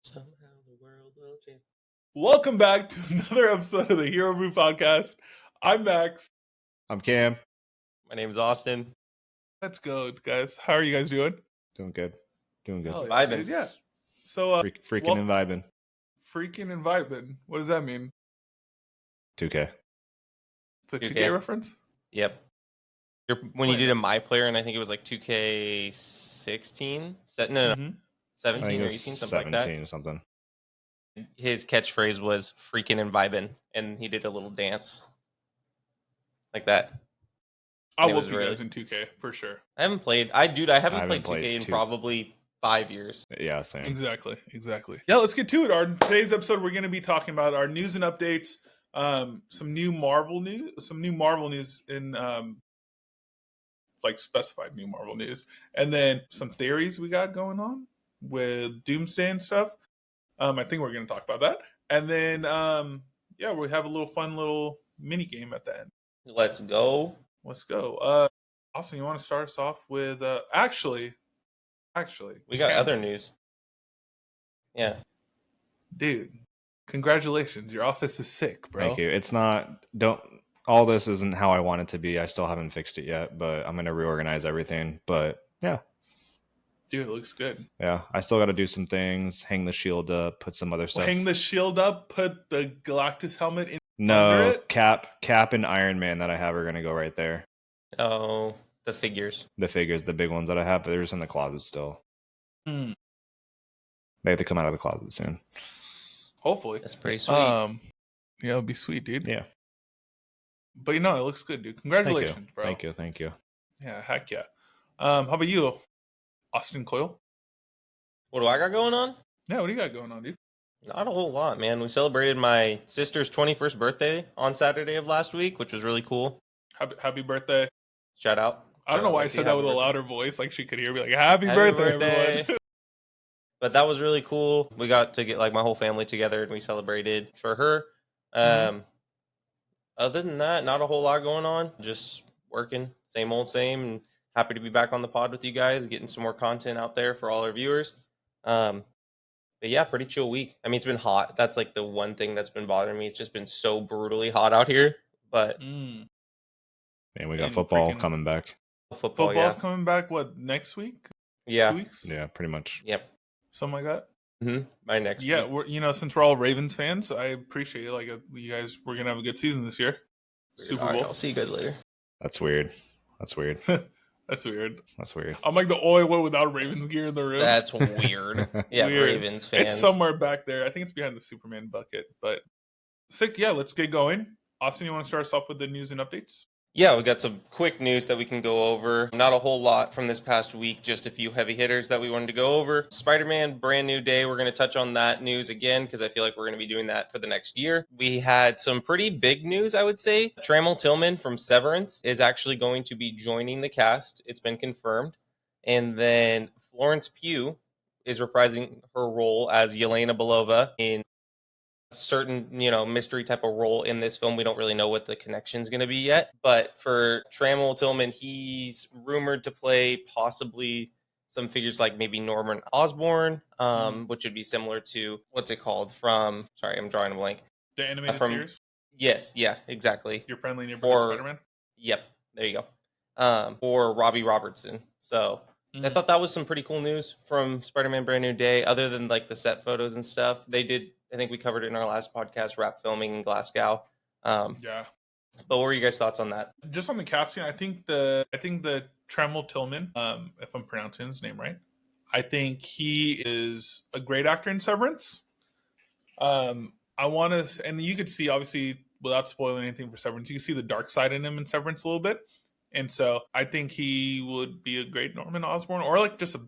Somehow the world will change. Welcome back to another episode of the Hero Brew podcast. I'm Max. I'm Cam. My name's Austin. Let's go, guys. How are you guys doing? Doing good. Oh, Vibing. dude, yeah. So, Freaking and vibing. freaking and vibing. What does that mean? 2K. It's a 2K, 2K. reference? Yep. When you did a My Player, and I think it was like 2K16? No, Mhm. 17 or 18, it was something like 17 or something. that. His catchphrase was freaking and vibing, and he did a little dance like that. I'll It whoop was you really- guys in 2K for sure. I haven't played. I haven't haven't played 2K played in 2. probably 5 years. Yeah, same. Exactly. Yeah, let's get to it. Today's episode, we're going to be talking about our news and updates, some new Marvel news in like specified new Marvel news, and then some theories we got going on with Doomsday and stuff. I think we're going to talk about that, and then yeah, we have a little fun little mini game at the end. Let's go. Let's go. Austin, you want to start us off with actually We got can. other news. Yeah. Dude, congratulations. Your office is sick, bro. Thank you. It's not, all this isn't how I want it to be. I still haven't fixed it yet, but I'm going to reorganize everything. But yeah. Dude, it looks good. Yeah. I still got to do some things, hang the shield up, put some other stuff. Hang the shield up, put the Galactus helmet in under No, it. Cap and Iron Man that I have are going to go right there. Oh, the figures. The figures, the big ones that I have, but they're just in the closet still. Hmm. They have to come out of the closet soon. Hopefully. That's pretty sweet. Yeah, it'll be sweet, dude. Yeah. But it looks good, dude. Congratulations, bro. Thank you. Yeah, heck yeah. How about you, Austin Coyle? What do I got going on? Yeah, what do you got going on, dude? Not a whole lot, man. We celebrated my sister's 21st birthday on Saturday of last week, which was really cool. Happy birthday. Shout out. I don't know why I said that with a louder voice, like she could hear me, like, happy birthday, everyone. But that was really cool. We got to get like my whole family together and we celebrated for her. Other than that, not a whole lot going on. Just working, same old same, and happy to be back on the pod with you guys, getting some more content out there for all our viewers. But yeah, pretty chill week. I mean, it's been hot. That's like the one thing that's been bothering me. It's just been so brutally hot out here. But And we got And football freaking- coming back. football, Football's coming back, what, next week? yeah. 2 weeks? Yeah, pretty much. Yep. Something like that? By next Yeah, week. since we're all Ravens fans, I appreciate it. Like, you guys, we're going to have a good season this year. Super All right, Bowl. I'll see you guys later. That's weird. That's weird. That's weird. That's weird. I'm like the only one without Ravens gear in the room. That's weird. Yeah, Weird. Ravens fans. It's somewhere back there. I think it's behind the Superman bucket. But sick. Yeah, let's get going. Austin, you want to start us off with the news and updates? Yeah, we got some quick news that we can go over. Not a whole lot from this past week, just a few heavy hitters that we wanted to go over. Spider-Man, brand new day. We're going to touch on that news again because I feel like we're going to be doing that for the next year. We had some pretty big news, I would say. Trammell Tillman from Severance is actually going to be joining the cast. It's been confirmed. And then Florence Pugh is reprising her role as Yelena Belova in certain mystery type of role in this film. We don't really know what the connection is going to be yet, but for Trammell Tillman, he's rumored to play possibly some figures like maybe Norman Osborn, which would be similar to what's it called from, sorry, I'm drawing a blank. The animated From- series? Yes, yeah, exactly. Your friendly neighborhood Or- Spider-Man? Yep, there you go. Or Robbie Robertson. So I thought that was some pretty cool news from Spider-Man Brand New Day, other than like the set photos and stuff. They did, I think we covered it in our last podcast, wrap filming in Glasgow. Yeah. But what were you guys' thoughts on that? Just on the casting, I think the Trammell Tillman, if I'm pronouncing his name right, I think he is a great actor in Severance. I want to, and you could see, obviously, without spoiling anything for Severance, you can see the dark side in him in Severance a little bit. And so I think he would be a great Norman Osborn, or like just a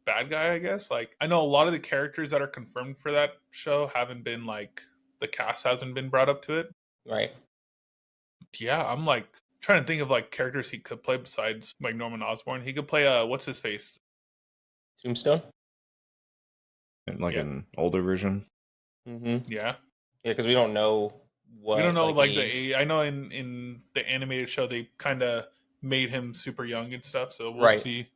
bad guy, I guess. Like, I know a lot of the characters that are confirmed for that show haven't been like, the cast hasn't been brought up to it. Right. Yeah, I'm like trying to think of like characters he could play besides like Norman Osborn. He could play what's his face? Tombstone? Like Yeah. an older version. Mm-hmm. Yeah. Yeah, because we don't know what. We don't know like the age. age. I know in the animated show they kind of made him super young and stuff, so we'll Right. see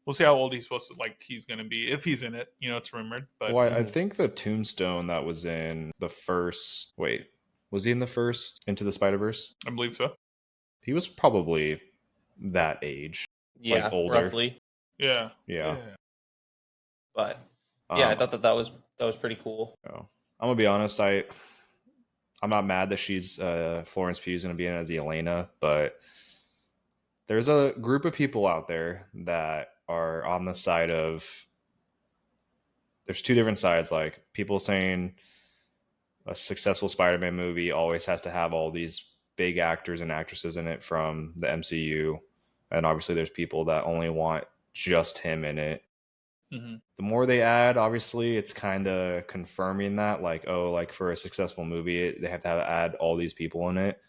We'll see how old he's supposed to he's going to be if he's in it. You know, it's rumored, but Well, I think the tombstone that was in the first. Wait, was he in the first Into the Spider-Verse? I believe so. He was probably that age, Yeah, older. roughly. Yeah. But yeah, I thought that was pretty cool. I'm gonna be honest. I'm not mad that she's Florence Pugh is gonna be in as Elena, but there's a group of people out there that are on the side of. There's two different sides. Like people saying a successful Spider-Man movie always has to have all these big actors and actresses in it from the MCU, and obviously there's people that only want just him in it. Mm-hmm. The more they add, obviously, it's kind of confirming that, for a successful movie, they have to add all these people in it.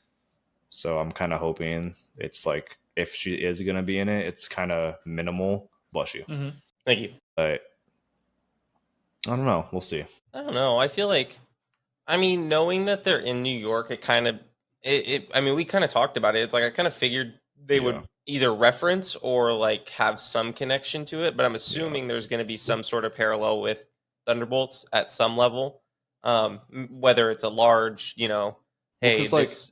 So I'm kind of hoping it's like, if she is going to be in it, it's kind of minimal. Bless you. Mm-hmm. Thank you. But I don't know. We'll see. I don't know. I feel like, knowing that they're in New York, we kind of talked about it. It's like, I kind of figured they would either reference or have some connection to it, but I'm assuming there's going to be some sort of parallel with Thunderbolts at some level, whether it's a large, hey, this...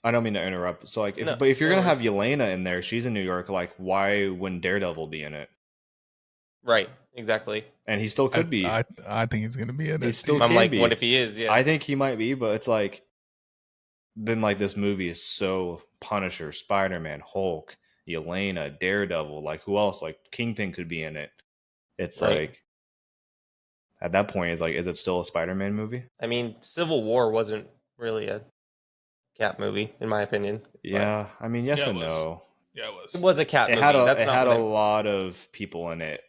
I don't mean to interrupt. So if you're gonna have Yelena in there, she's in New York. Why wouldn't Daredevil be in it? Right, exactly. And he still could be. I think he's gonna be in it. I'm like, what if he is? Yeah, I think he might be, but it's then this movie is so Punisher, Spider-Man, Hulk, Yelena, Daredevil. Who else? Kingpin could be in it. It's right. At that point, is it still a Spider-Man movie? Civil War wasn't really a Cap movie, in my opinion. Yeah, yes and no. Yeah, it was. It was a Cap movie. It had a lot of people in it.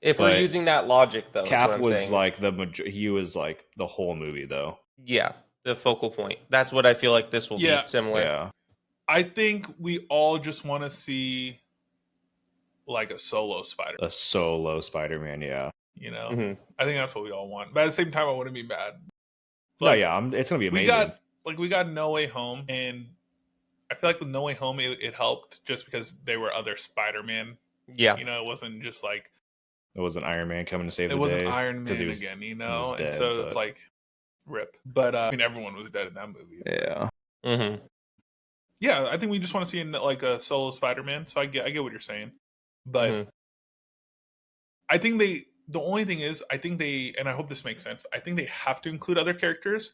If we're using that logic, though, Cap was he was the whole movie, though. Yeah, the focal point. That's what I feel like this will be similar. Yeah. I think we all just want to see a solo Spider-Man. A solo Spider-Man, yeah. You know, Mm-hmm. I think that's what we all want. But at the same time, I wouldn't be mad. It's gonna be amazing. We got No Way Home, and I feel like with No Way Home, it helped just because there were other Spider-Man. Yeah, it wasn't just it wasn't Iron Man coming to save the day. It wasn't Iron Man again, and dead, so it's rip. But everyone was dead in that movie. Yeah. Mm-hmm. Yeah, I think we just want to see a solo Spider-Man. So I get what you're saying, but I think the only thing is, I think and I hope this makes sense, I think they have to include other characters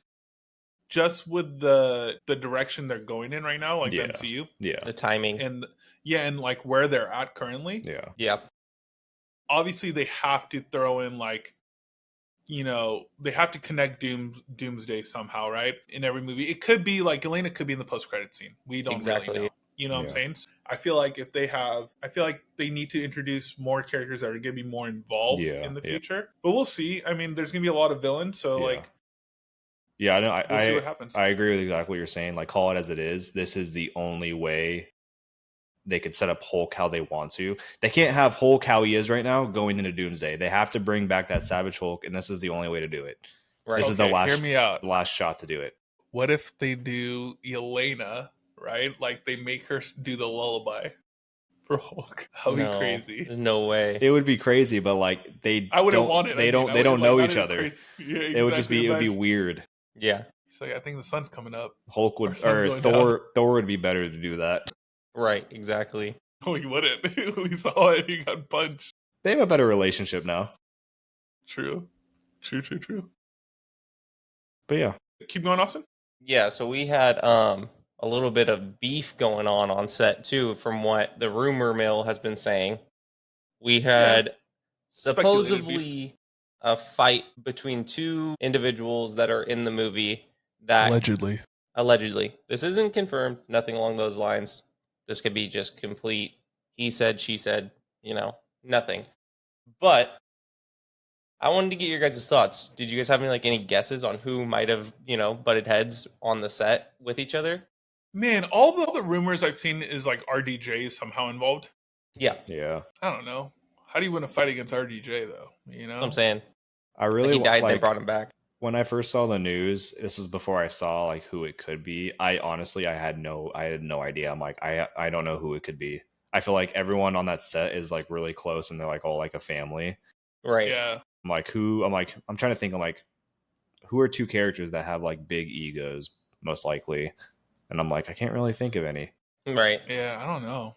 just with the direction they're going in right now, the MCU. Yeah. The timing. And where they're at currently. Yeah. Yeah. Obviously they have to throw in they have to connect Doomsday somehow, right? In every movie. It could be Elena could be in the post-credit scene. We don't really know. You know what I'm saying? I feel like they need to introduce more characters that are going to be more involved in the future. But we'll see. There's going to be a lot of villains, so yeah, I know. We'll see what happens. I agree with exactly what you're saying. Call it as it is. This is the only way they could set up Hulk how they want to. They can't have Hulk how he is right now going into Doomsday. They have to bring back that Savage Hulk, and this is the only way to do it. Right. This is the last. Hear me out. Last shot to do it. What if they do Elena, right? They make her do the lullaby for Hulk. That'd be crazy. There's no way. It would be crazy, but I wouldn't want it. They don't know each other. Yeah, exactly. It would just be. It would be weird. Yeah. So I think the sun's coming up. Hulk would or Thor. Down. Thor would be better to do that. Right. Exactly. Oh, he wouldn't. We saw it. He got punched. They have a better relationship now. True. But yeah. Keep going, Austin. Yeah. So we had a little bit of beef going on set too, from what the rumor mill has been saying. We had supposedly a fight between two individuals that are in the movie that allegedly this isn't confirmed, nothing along those lines. This could be just complete he said, she said, nothing. But I wanted to get your guys' thoughts. Did you guys have any guesses on who might have butted heads on the set with each other? Man, all the rumors I've seen is RDJ is somehow involved. Yeah. I don't know. How do you win a fight against RDJ though? That's what I'm saying. I really he died. They brought him back. When I first saw the news, this was before I saw who it could be. I had no idea. I'm I don't know who it could be. I feel like everyone on that set is like really close and they're like all like a family. Right. Yeah. I'm trying to think. I'm like, who are two characters that have like big egos most likely? And I'm like, I can't really think of any. Right. Yeah, I don't know.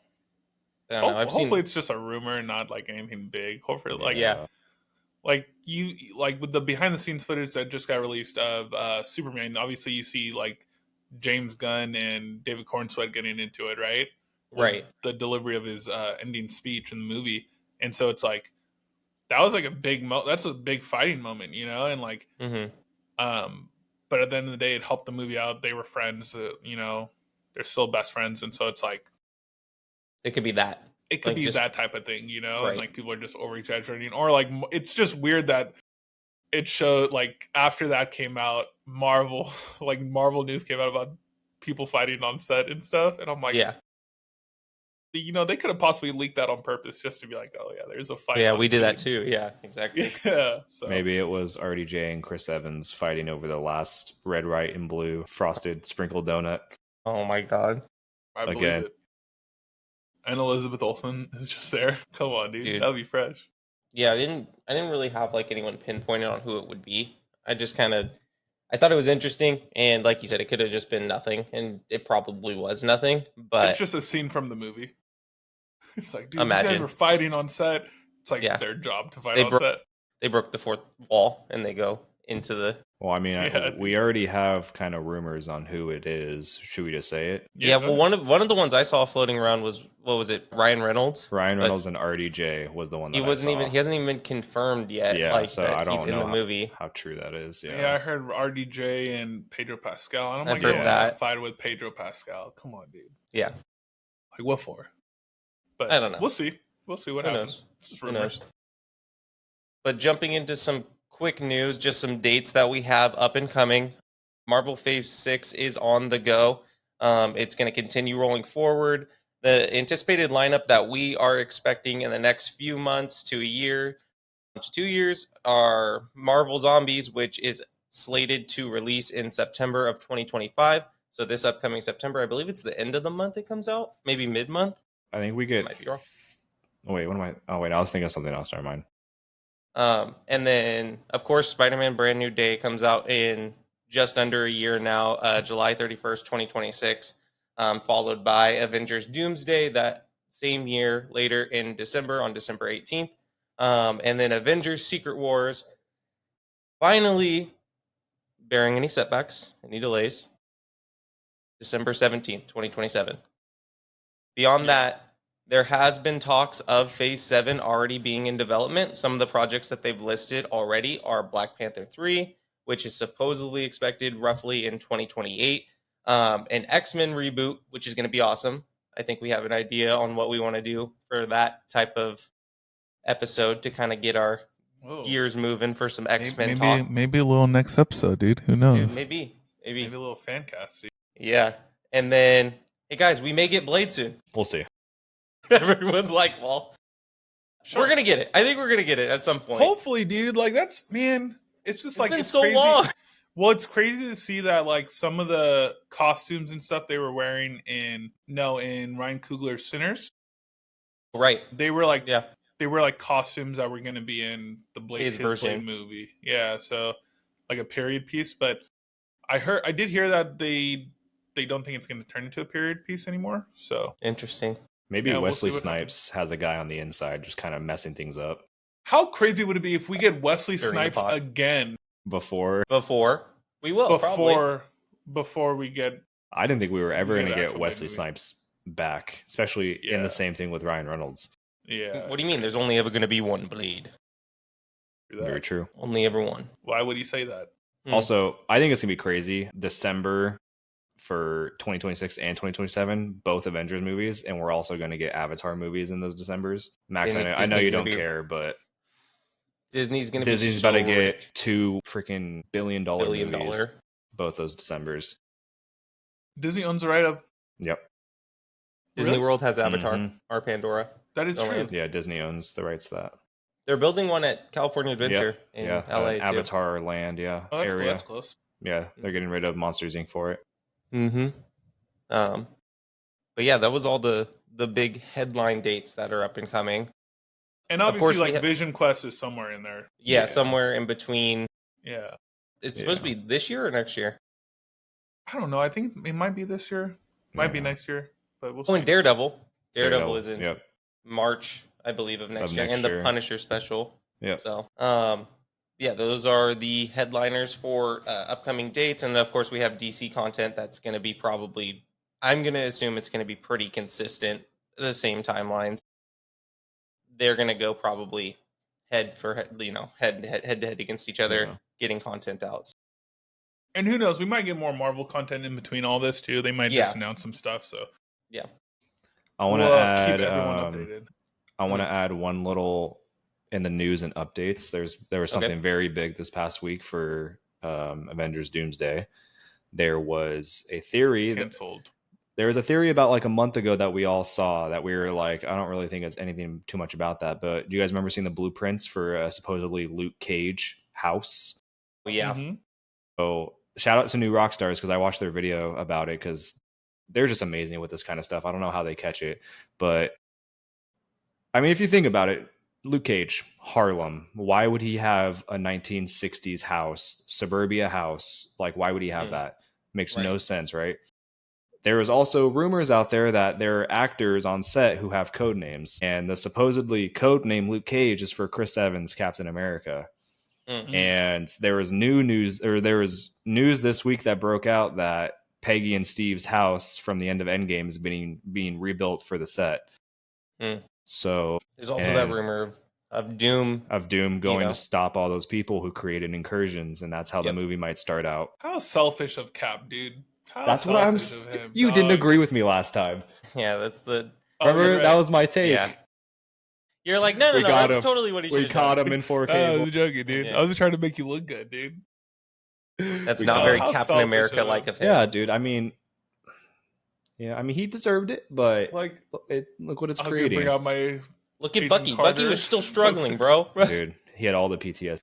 I don't know. I've Hopefully seen. it's just a rumor and not like anything big. Hopefully, Yeah. like with the behind the scenes footage that just got released of Superman. Obviously, you see like James Gunn and David Cornsweet getting into it, right? With Right. the delivery of his ending speech in the movie, and so it's like that was like a that's a big fighting moment, you know, and like Mm-hmm. but at the end of the day, it helped the movie out. They were friends, you know, they're still best friends, and so it's like It could be that. it could Like, be just that type of thing, you know, and right. like people are just over exaggerating, or like it's just weird that it showed like after that came out, Marvel like Marvel news came out about people fighting on set and stuff, and I'm like, Yeah. you know, they could have possibly leaked that on purpose just to be like, oh yeah, there's a fight. Yeah, on we did that scene. too. Yeah, exactly. Yeah, so Maybe it was RDJ and Chris Evans fighting over the last red, white, and blue frosted sprinkled donut. Oh my god. I believe Again. it. And Elizabeth Olsen is just there. Come on, dude. That'd be fresh. Yeah, I didn't really have like anyone pinpointed on who it would be. I just I thought it was interesting, and like you said, it could have just been nothing, and it probably was nothing. But It's just a scene from the movie. It's like, dude, you imagine. guys were fighting on set. It's like Yeah. their job to fight They on broke- set. they broke the fourth wall and they go into the. Well, I mean, Yeah, we already have kind of rumors on who it is. Should we just say it? Yeah, go well, ahead. one of the ones I saw floating around was, what was it, Ryan Reynolds? Ryan But Reynolds and RDJ was the one that he wasn't even. He hasn't even been confirmed yet. Yeah, like so that I don't he's in know the movie. how true that is. Yeah, I heard RDJ and Pedro Pascal. And I'm I've like, heard yo, that. fight with Pedro Pascal. Come on, dude. Yeah, Like, what for? But I don't know. We'll see. We'll see what Who happens. knows? It's just Who rumors. knows? But jumping into some quick news, just some dates that we have up and coming. Marvel Phase 6 is on the go. It's going to continue rolling forward. The anticipated lineup that we are expecting in the next few months to a year to 2 years are Marvel Zombies, which is slated to release in September of 2025. So this upcoming September, I believe it's the end of the month it comes out, maybe mid-month. I think we I get. might be wrong. Oh wait, what am I? Oh wait, I was thinking of something else. Never mind. And then, of course, Spider-Man Brand New Day comes out in just under a year now, July 31st, 2026, followed by Avengers Doomsday that same year later in December, on December 18th. And then Avengers Secret Wars, finally, bearing any setbacks, any delays, December 17th, 2027. Beyond that, there has been talks of Phase 7 already being in development. Some of the projects that they've listed already are Black Panther 3, which is supposedly expected roughly in 2028. An X-Men reboot, which is going to be awesome. I think we have an idea on what we want to do for that type of episode to kind of get our Whoa. gears moving for some X-Men talk. Maybe a little next episode, dude. Who knows? Dude, maybe. Maybe a little fan cast. Dude. Yeah. And then, hey guys, we may get Blade soon. We'll see. Everyone's like, well, Sure. we're gonna get it. I think we're gonna get it at some point. Hopefully, dude. Like that's man. It's just It's been it's so crazy. long. Well, it's crazy to see that like some of the costumes and stuff they were wearing in Ryan Coogler's Sinners, Right. they were like Yeah. they were like costumes that were going to be in the His version. Blade movie. Yeah, so like a period piece. But I did hear that they don't think it's going to turn into a period piece anymore. So Interesting. Maybe Yeah, we'll Wesley see what Snipes has a guy on the inside just kind of messing things up. how crazy would it be if we get Wesley Stirring the Snipes pot. again Before, Before we will probably. before we get I didn't think we were ever Yeah, going to the get actual Wesley movie. Snipes back, especially in Yeah. the same thing with Ryan Reynolds. yeah. What do you mean? There's only ever gonna be one Blade. do that. Very true. Only ever one. Why would he say that? Hmm. Also, I think it's going to be crazy. December for 2026 and 2027, both Avengers movies, and we're also going to get Avatar movies in those Decembers. Max, And I know you Disney's don't gonna be- care, but Disney's gonna Disney's be so about to get rich. $2 freaking billion-dollar $1 movies billion. both those Decembers. Disney owns the right of Yep. Disney Really? World has Avatar Mhm. or Pandora. that is Oh, true. man. Yeah, Disney owns the rights to that. They're building one at California Adventure in Yeah, LA too. Avatar Land, yeah, Oh, that's cool. area. That's close. Yeah, they're getting rid of Monsters Inc. for it. Mm-hmm. But yeah, that was all the the big headline dates that are up and coming. And Of course, obviously, like Vision Quest is somewhere in there. Yeah, somewhere in between. Yeah. It's supposed to be this year or next year? I don't know. I think it might be this year. Might be next year. But we'll see. And Daredevil. Daredevil is in March, I believe, of next year. And year. the Punisher special. Yeah. So, yeah, those are the headliners for upcoming dates. And of course, we have DC content that's going to be probably, I'm going to assume it's going to be pretty consistent, the same timelines. They're going to go probably head to head against each other, getting content out. And who knows? We might get more Marvel content in between all this too. They might just announce some stuff. So yeah, I want to add. Keep everyone updated. I want to add one little in the news and updates. There was something very big this past week for Avengers Doomsday. There was a theory canceled. There was a theory about like a month ago that we all saw that we were like, I don't really think it's anything too much about that. But do you guys remember seeing the blueprints for supposedly Luke Cage house? Yeah. Mm-hmm. So shout out to New Rockstars because I watched their video about it because they're just amazing with this kind of stuff. I don't know how they catch it, but I mean, if you think about it, Luke Cage, Harlem, why would he have a 1960s house, suburbia house? Like, why would he have that? Makes no sense, right? There is also rumors out there that there are actors on set who have code names, and the supposedly code name Luke Cage is for Chris Evans, Captain America. Mm-hmm. And there was news this week that broke out that Peggy and Steve's house from the end of Endgame is being rebuilt for the set. So there's also that rumor of Doom going to stop all those people who created incursions, and that's how the movie might start out. How selfish of Cap, dude. That's what I'm. You didn't agree with me last time. Yeah, that's the. Remember that was my take. Yeah. You're like, no, that's totally what he should have done. We caught him in 4K. I was joking, dude. Yeah. I was just trying to make you look good, dude. That's not very Captain America like of him. Yeah, dude. I mean, he deserved it, but look what it's creating. Bring out my look at Bucky. Bucky was still struggling, bro. Dude, he had all the PTSD.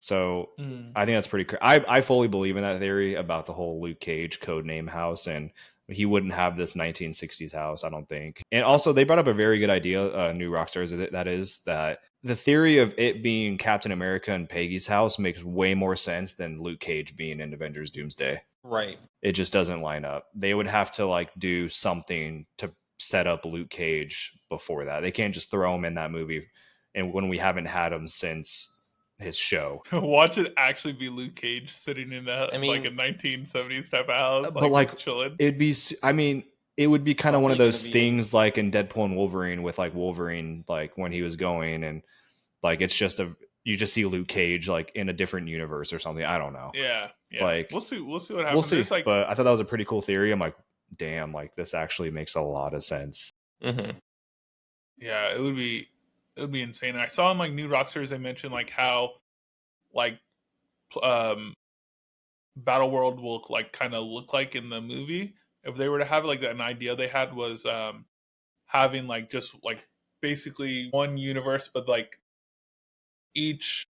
So I think that's pretty. I fully believe in that theory about the whole Luke Cage codename house, and he wouldn't have this 1960s house, I don't think. And also, they brought up a very good idea, New Rockstars, that the theory of it being Captain America and Peggy's house makes way more sense than Luke Cage being in Avengers Doomsday. Right. It just doesn't line up. They would have to do something to set up Luke Cage before that. They can't just throw him in that movie, and when we haven't had him since his show. Watch it actually be Luke Cage sitting in a 1970s type of house, but chilling. It'd be. I mean, it would be kind of one of those things like in Deadpool and Wolverine with Wolverine, when he was going and it's just you just see Luke Cage in a different universe or something. I don't know. Yeah. We'll see what happens. We'll see. But I thought that was a pretty cool theory. I'm like, damn, this actually makes a lot of sense. Mm-hmm. Yeah, it would be insane. And I saw in New Rockstars they mentioned how Battle World will kind of look like in the movie. If they were to have an idea they had was having just basically one universe, but each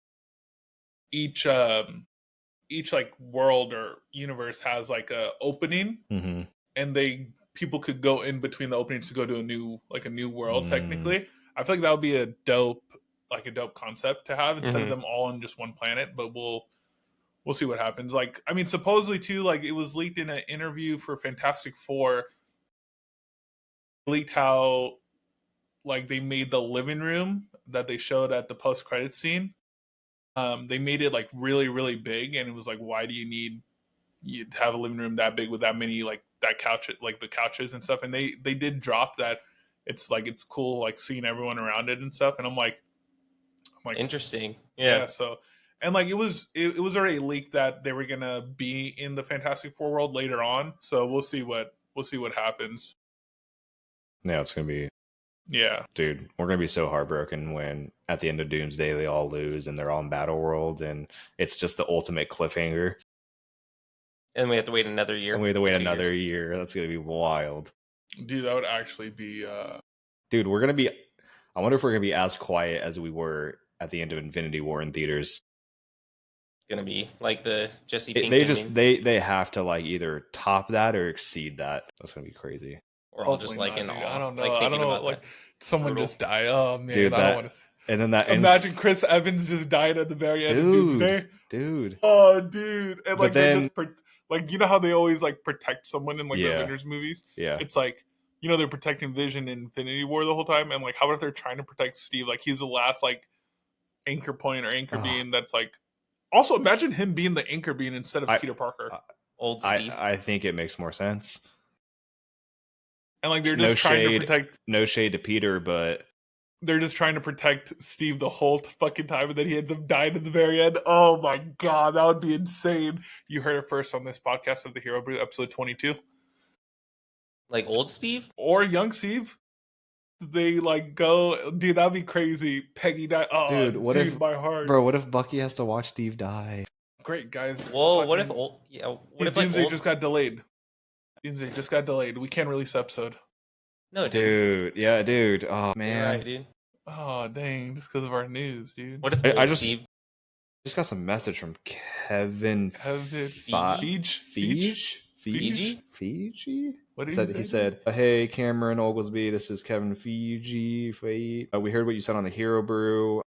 world or universe has a opening, and people could go in between the openings to go to a new world. Technically, I feel that would be a dope concept to have instead of them all on just one planet. But we'll see what happens. Supposedly too, it was leaked in an interview for Fantastic Four. Leaked how they made the living room that they showed at the post-credit scene. They made it really, really big, and it was why do you have a living room that big with that many that couch, the couches and stuff? And they did drop that. It's it's cool seeing everyone around it and stuff. And I'm like interesting. Yeah. So and it was already leaked that they were gonna be in the Fantastic Four world later on. So we'll see what happens. Yeah, it's gonna be. Yeah, dude, we're gonna be so heartbroken when at the end of Doomsday they all lose and they're all in Battle World and it's just the ultimate cliffhanger. And we have to wait another year. Another year. That's gonna be wild. Dude, that would actually be. Dude, we're gonna be. I wonder if we're gonna be as quiet as we were at the end of Infinity War in theaters. Gonna be the Jesse Pinkman. They have to either top that or exceed that. That's gonna be crazy. we're all just Hopefully like not, in dude. I awe, don't know. like I don't thinking know. about Like that. someone Brutal. just died. Oh man, Dude, I don't want to. and then that Imagine Chris Evans just died at the very end of Doomsday. dude. Oh, dude, and But like they're then- just like, you know how they always like protect someone in like the Yeah. Avengers movies. Yeah. It's like, you know, they're protecting Vision in Infinity War the whole time, and like how about if they're trying to protect Steve? Like he's the last like anchor point or anchor Ah. being that's like. Also, imagine him being the anchor being instead of I- Peter Parker, Old Steve. I think it makes more sense. and like they're no just trying to shade. protect. No shade to Peter, but They're just trying to protect Steve the whole fucking time, and then he ends up dying at the very end. Oh my god, that would be insane. You heard it first on this podcast of the Hero Brew, episode 22. Like old Steve? Or young Steve. They like go, dude, that'd be crazy. Peggy died. Oh, Dude, dude, what if- my heart. bro, what if Bucky has to watch Steve die? Great, guys. Whoa, what if Fucking- old? Yeah, what if like Doomsday old? just got delayed? Doomsday just got delayed. We can't release the episode. No, dude. Dude, yeah, dude. Oh You're man, right, dude. Oh, dang. Just because of our news, dude. What if I old just- Steve? just got some message from Kevin Kevin Fiji. What did He said, "Hey, Cameron Oglesby, this is Kevin Fiji. We heard what you said on the Hero Brew.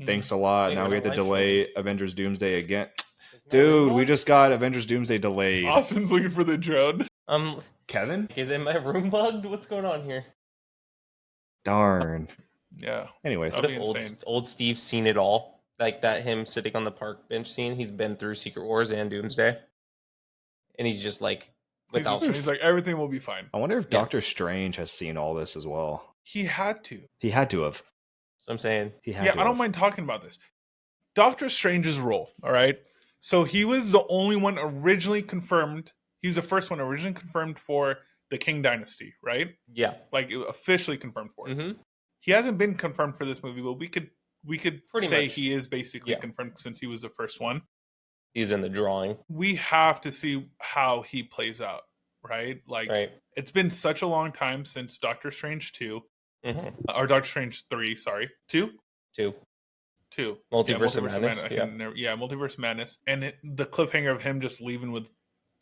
Thanks a lot. Hey, Now we're we have to not live delay Avengers Doomsday again." Is my Dude, room we locked? just got Avengers Doomsday delayed. Austin's looking for the drone. Kevin? Is in my room bugged? What's going on here? Darn. Yeah. Anyways, That'd What be if old, insane. old Steve's seen it all? Like that him sitting on the park bench scene. He's been through Secret Wars and Doomsday. And he's just like, without. He's like, everything will be fine. I wonder if Yeah. Doctor Strange has seen all this as well. He had to. He had to have. So I'm saying, He had Yeah, to I don't have. mind talking about this. Doctor Strange's role, all right? So he was the only one originally confirmed. He was the first one originally confirmed for the King Dynasty, right? yeah. Like officially confirmed for it. Mm-hmm. He hasn't been confirmed for this movie, but we could Pretty say much. he is basically Yeah. confirmed since he was the first one. He's in the drawing. We have to see how he plays out, right? Like Right. it's been such a long time since Doctor Strange 2 Mm-hmm. or Doctor Strange 3, sorry. 2? 2. 2. Multiverse of Madness, I yeah. can never, Multiverse of Madness. And the cliffhanger of him just leaving with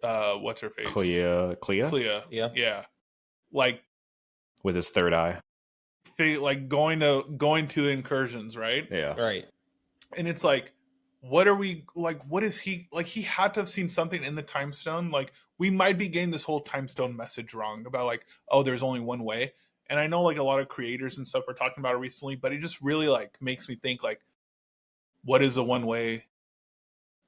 what's her face? Clea Clea. Yeah. Yeah. Like with his third eye. like going to the incursions, right? Yeah. Right. And it's like, what are we like? What is he like? He had to have seen something in the time stone. Like we might be getting this whole time stone message wrong about like, oh, there's only one way. And I know like a lot of creators and stuff are talking about it recently, but it just really like makes me think like, what is the one way?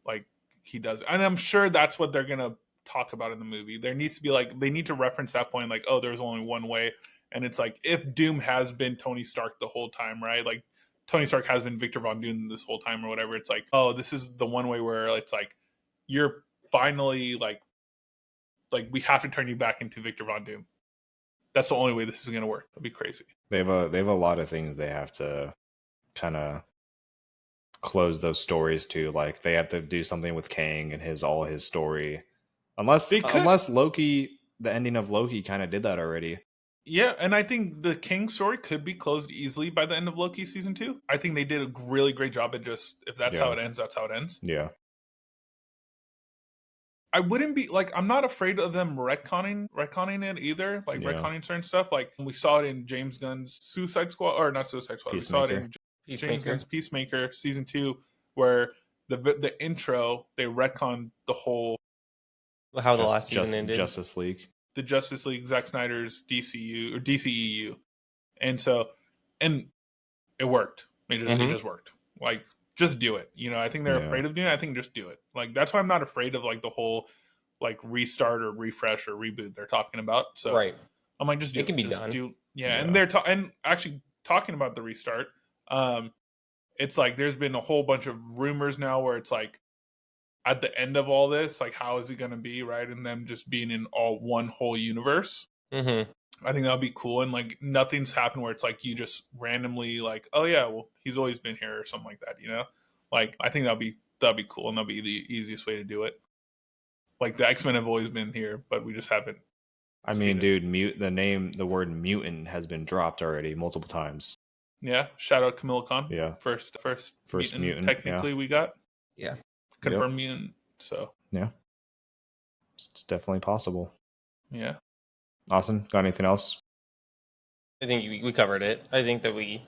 Like he does, and I'm sure that's what they're gonna talk about in the movie. There needs to be like they need to reference that point, like, oh, there's only one way. And it's like if Doom has been Tony Stark the whole time, right? Like Tony Stark has been Victor Von Doom this whole time or whatever. It's like, oh, this is the one way where it's like you're finally like we have to turn you back into Victor Von Doom. That's the only way this is gonna work. That'd be crazy. They have a lot of things they have to kind of close those stories to. Like they have to do something with Kang and all his story. Unless Loki, the ending of Loki kind of did that already. Yeah, and I think the King story could be closed easily by the end of Loki season 2. I think they did a really great job at just if that's how it ends, that's how it ends. Yeah. I wouldn't be like I'm not afraid of them retconning it either, like retconning certain stuff. Like we saw it in James Gunn's Suicide Squad, or not Suicide Squad. We saw it in James Gunn's Peacemaker season 2, where the intro they retconned the whole How the last season ended. Justice League. The Justice League, Zack Snyder's DCU or DCEU, and it worked. It just worked. Like just do it. You know, I think they're afraid of doing it. I think just do it. Like that's why I'm not afraid of like the whole like restart or refresh or reboot they're talking about. So right. I'm like, just do it. It can be just done. And they're and actually talking about the restart. It's like there's been a whole bunch of rumors now where it's like at the end of all this, like how is it going to be, right? And them just being in all one whole universe. Mm-hmm. I think that would be cool. And like nothing's happened where it's like you just randomly like, oh yeah, well he's always been here or something like that, you know? Like I think that'd be cool and that'd be the easiest way to do it. Like the X-Men have always been here, but we just haven't. I mean, dude, the word mutant has been dropped already multiple times. Yeah. Shout out Camilla Khan. Yeah. First mutant technically we got. Yeah. Confirmed mutant. So yeah. It's definitely possible. Yeah. Austin, got anything else? I think we covered it. I think that we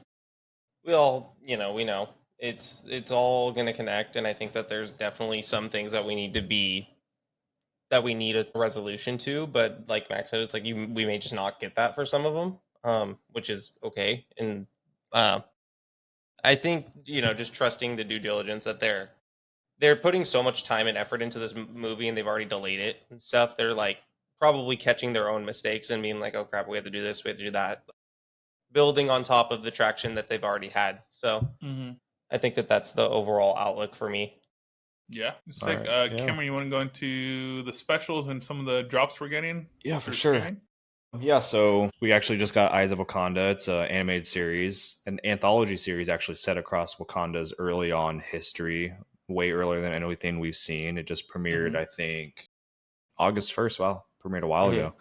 all, we know it's all going to connect, and I think that there's definitely some things that we need a resolution to, but like Max said, it's like we may just not get that for some of them, which is okay. And I think just trusting the due diligence that they're putting so much time and effort into this movie, and they've already delayed it and stuff. They're like probably catching their own mistakes and being like, oh crap, we have to do this, we have to do that, building on top of the traction that they've already had. So I think that that's the overall outlook for me. Yeah, sick. Right, yeah. Cameron, you want to go into the specials and some of the drops we're getting? Yeah, for sure. Streaming? Yeah, so we actually just got Eyes of Wakanda. It's an animated series, an anthology series actually set across Wakanda's early on history, way earlier than anything we've seen. It just premiered, I think, August 1st. Wow, premiered a while ago.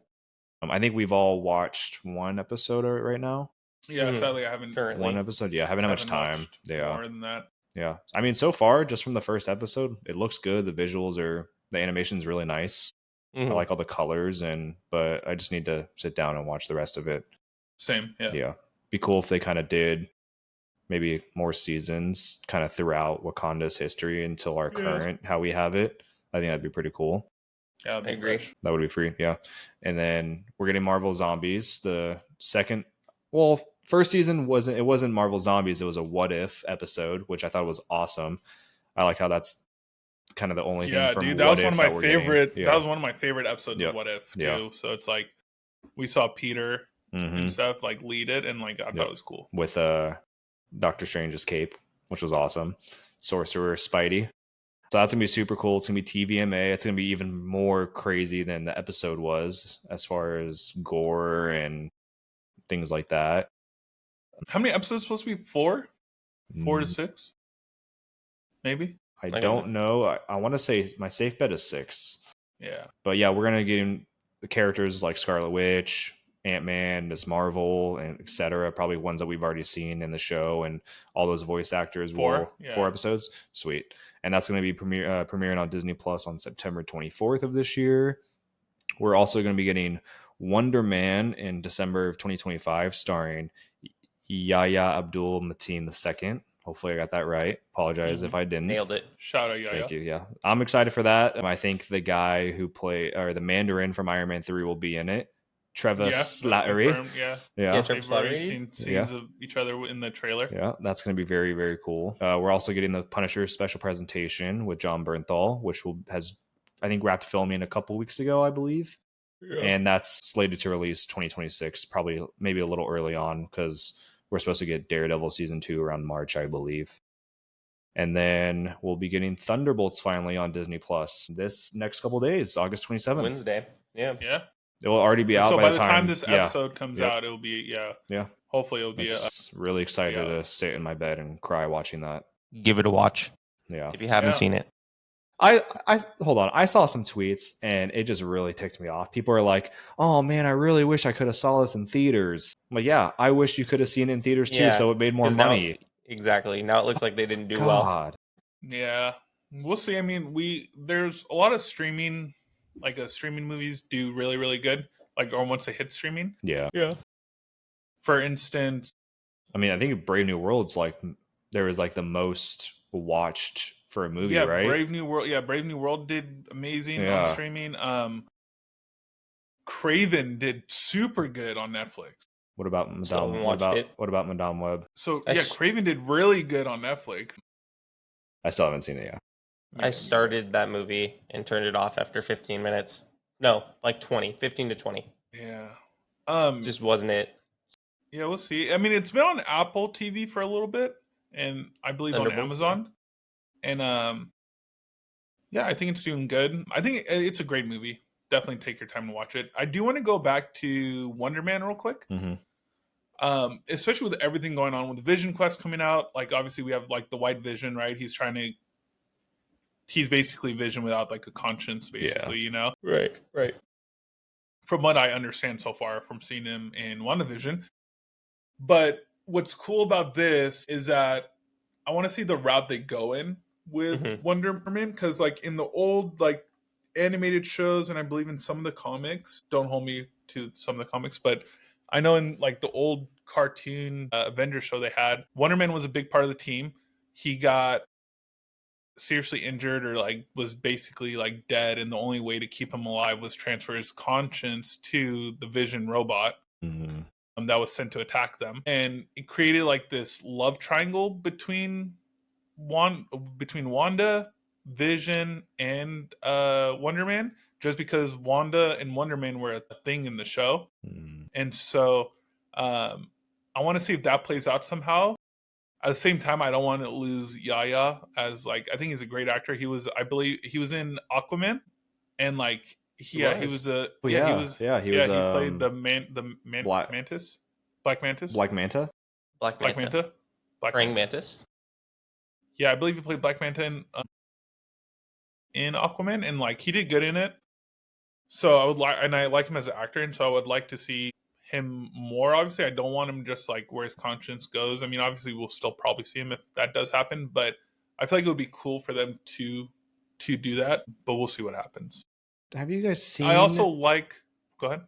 I think we've all watched one episode right now. Yeah, sadly I haven't. Currently. One episode? Yeah, I haven't had much time. watched Yeah. more than that. Yeah. I mean, so far, just from the first episode, it looks good. The animation's really nice. I like all the colors, but I just need to sit down and watch the rest of it. Same, yeah. Yeah. Be cool if they kind of did maybe more seasons kind of throughout Wakanda's history until our current, how we have it. I think that'd be pretty cool. Yeah, I agree. That would be free. Yeah. And then we're getting Marvel Zombies. The first season wasn't Marvel Zombies. It was a What If episode, which I thought was awesome. I like how that's kind of the only thing from dude, that What was If one of my favorite. Yeah. That was one of my favorite episodes Yep. of What If too. Yeah. So it's like we saw Peter and stuff like lead it, and like I thought it was cool with Doctor Strange's cape, which was awesome. Sorcerer Spidey. So that's gonna be super cool. It's gonna be TVMA. It's gonna be even more crazy than the episode was as far as gore and things like that. How many episodes supposed to be? 4 to 6, maybe. I don't know. I want to say my safe bet is 6. Yeah. But yeah, we're gonna get in the characters like Scarlet Witch, Ant-Man, Miss Marvel, and etc. Probably ones that we've already seen in the show, and all those voice actors. 4 episodes, sweet. And that's going to be premiering on Disney Plus on September 24th of this year. We're also going to be getting Wonder Man in December of 2025, starring Yahya Abdul Mateen II. Hopefully I got that right. Apologize if I didn't. Nailed it. Shout out, Yahya. Thank you. Yeah, I'm excited for that. I think the guy who the Mandarin from Iron Man 3 will be in it. Trevor Slattery. Yeah. We've already seen scenes of each other in the trailer. Yeah, that's going to be very, very cool. We're also getting the Punisher special presentation with John Bernthal, which has, I think, wrapped filming a couple weeks ago, I believe. Yeah. And that's slated to release 2026, probably maybe a little early on, because we're supposed to get Daredevil Season 2 around March, I believe. And then we'll be getting Thunderbolts finally on Disney Plus this next couple days, August 27th. Wednesday. Yeah. It will already be out so by the time this episode comes out, it'll be hopefully it'll be really excited to sit in my bed and cry watching that. Give it a watch. Yeah. If you haven't seen it. I hold on. I saw some tweets and it just really ticked me off. People are like, "Oh man, I really wish I could have saw this in theaters." I'm like, yeah, I wish you could have seen it in theaters too, so it made more money. Exactly. Now it looks like they didn't do well. Yeah. We'll see. I mean, there's a lot of streaming movies do really, really good, or once they hit streaming. Yeah. For instance, I mean, I think Brave New World's there was the most watched for a movie, right? Brave New World did amazing on streaming. Craven did super good on Netflix. What about Madame? What about Madame Web? So Craven did really good on Netflix. I still haven't seen it yet. I started that movie and turned it off after 15 minutes. No, 15 to 20. Yeah. Just wasn't it. Yeah, we'll see. I mean, it's been on Apple TV for a little bit, and I believe on Amazon. And I think it's doing good. I think it's a great movie. Definitely take your time to watch it. I do want to go back to Wonder Man real quick. Especially with everything going on with Vision Quest coming out. Obviously we have the White Vision, right? He's basically Vision without a conscience, basically, you know? Right. From what I understand so far from seeing him in WandaVision. But what's cool about this is that I want to see the route they go in with Wonder Man, because in the old animated shows, and I believe in some of the comics, don't hold me to some of the comics, but I know in like the old cartoon Avengers show they had, Wonder Man was a big part of the team. He got seriously injured or like was basically like dead, and the only way to keep him alive was transfer his conscience to the Vision robot that was sent to attack them, and it created like this love triangle between Wanda, Vision, and Wonder Man, just because Wanda and Wonder Man were a thing in the show. And so I want to see if that plays out somehow. At the same time, I don't want to lose Yaya as like, I think he's a great actor. I believe he was in Aquaman, and like he was he played the mantis, Black Mantis, Black Manta. Praying Mantis. Yeah, I believe he played Black Manta in Aquaman, and like he did good in it. So I would like, and I like him as an actor, and so I would like to see him more. Obviously, I don't want him just like where his conscience goes. I mean, obviously, we'll still probably see him if that does happen, but I feel like it would be cool for them to do that. But we'll see what happens. Have you guys seen? I also like. Go ahead.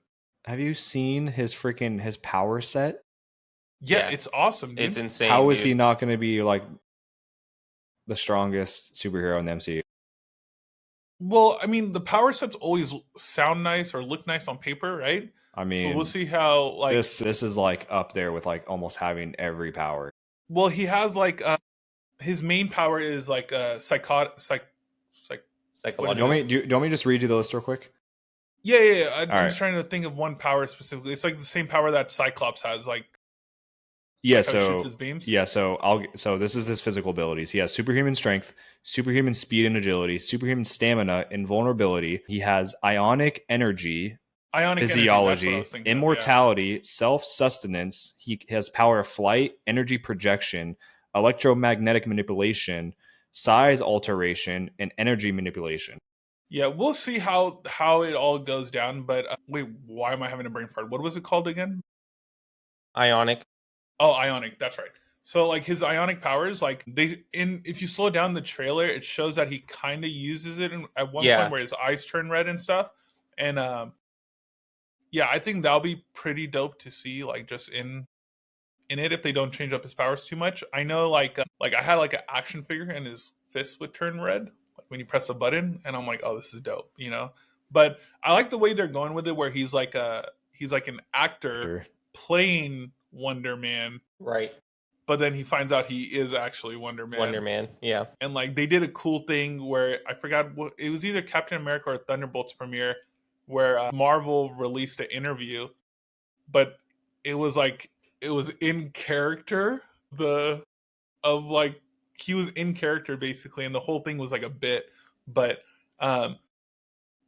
Have you seen his power set? Yeah, it's awesome, dude. It's insane. How is he not going to be like the strongest superhero in the MCU? Well, I mean, the power sets always sound nice or look nice on paper, right? I mean, but we'll see how like this is like up there with like almost having every power. Well, he has like his main power is like psychological. Do you want me to just read you the list real quick? Yeah. I'm just trying to think of one power specifically. It's like the same power that Cyclops has, like. Yeah, how he shoots his beams. Yeah, so this is his physical abilities. He has superhuman strength, superhuman speed and agility, superhuman stamina, invulnerability. He has ionic energy, physiology, immortality, self-sustenance. He has power of flight, energy projection, electromagnetic manipulation, size alteration, and energy manipulation. Yeah, we'll see how it all goes down. But wait, why am I having a brain fart? What was it called again? Ionic. Oh, ionic. That's right. So like his ionic powers, like if you slow down the trailer, it shows that he kind of uses it at one point where his eyes turn red and stuff. And I think that'll be pretty dope to see, like just in it if they don't change up his powers too much. I know like I had like an action figure and his fists would turn red like when you press a button, and I'm like, oh, this is dope, you know. But I like the way they're going with it, where he's like an actor playing Wonder Man, right? But then he finds out he is actually Wonder Man. Yeah. And like they did a cool thing where I forgot what it was, either Captain America or Thunderbolts premiere, where Marvel released an interview, but it was in character. He was in character basically, and the whole thing was like a bit. But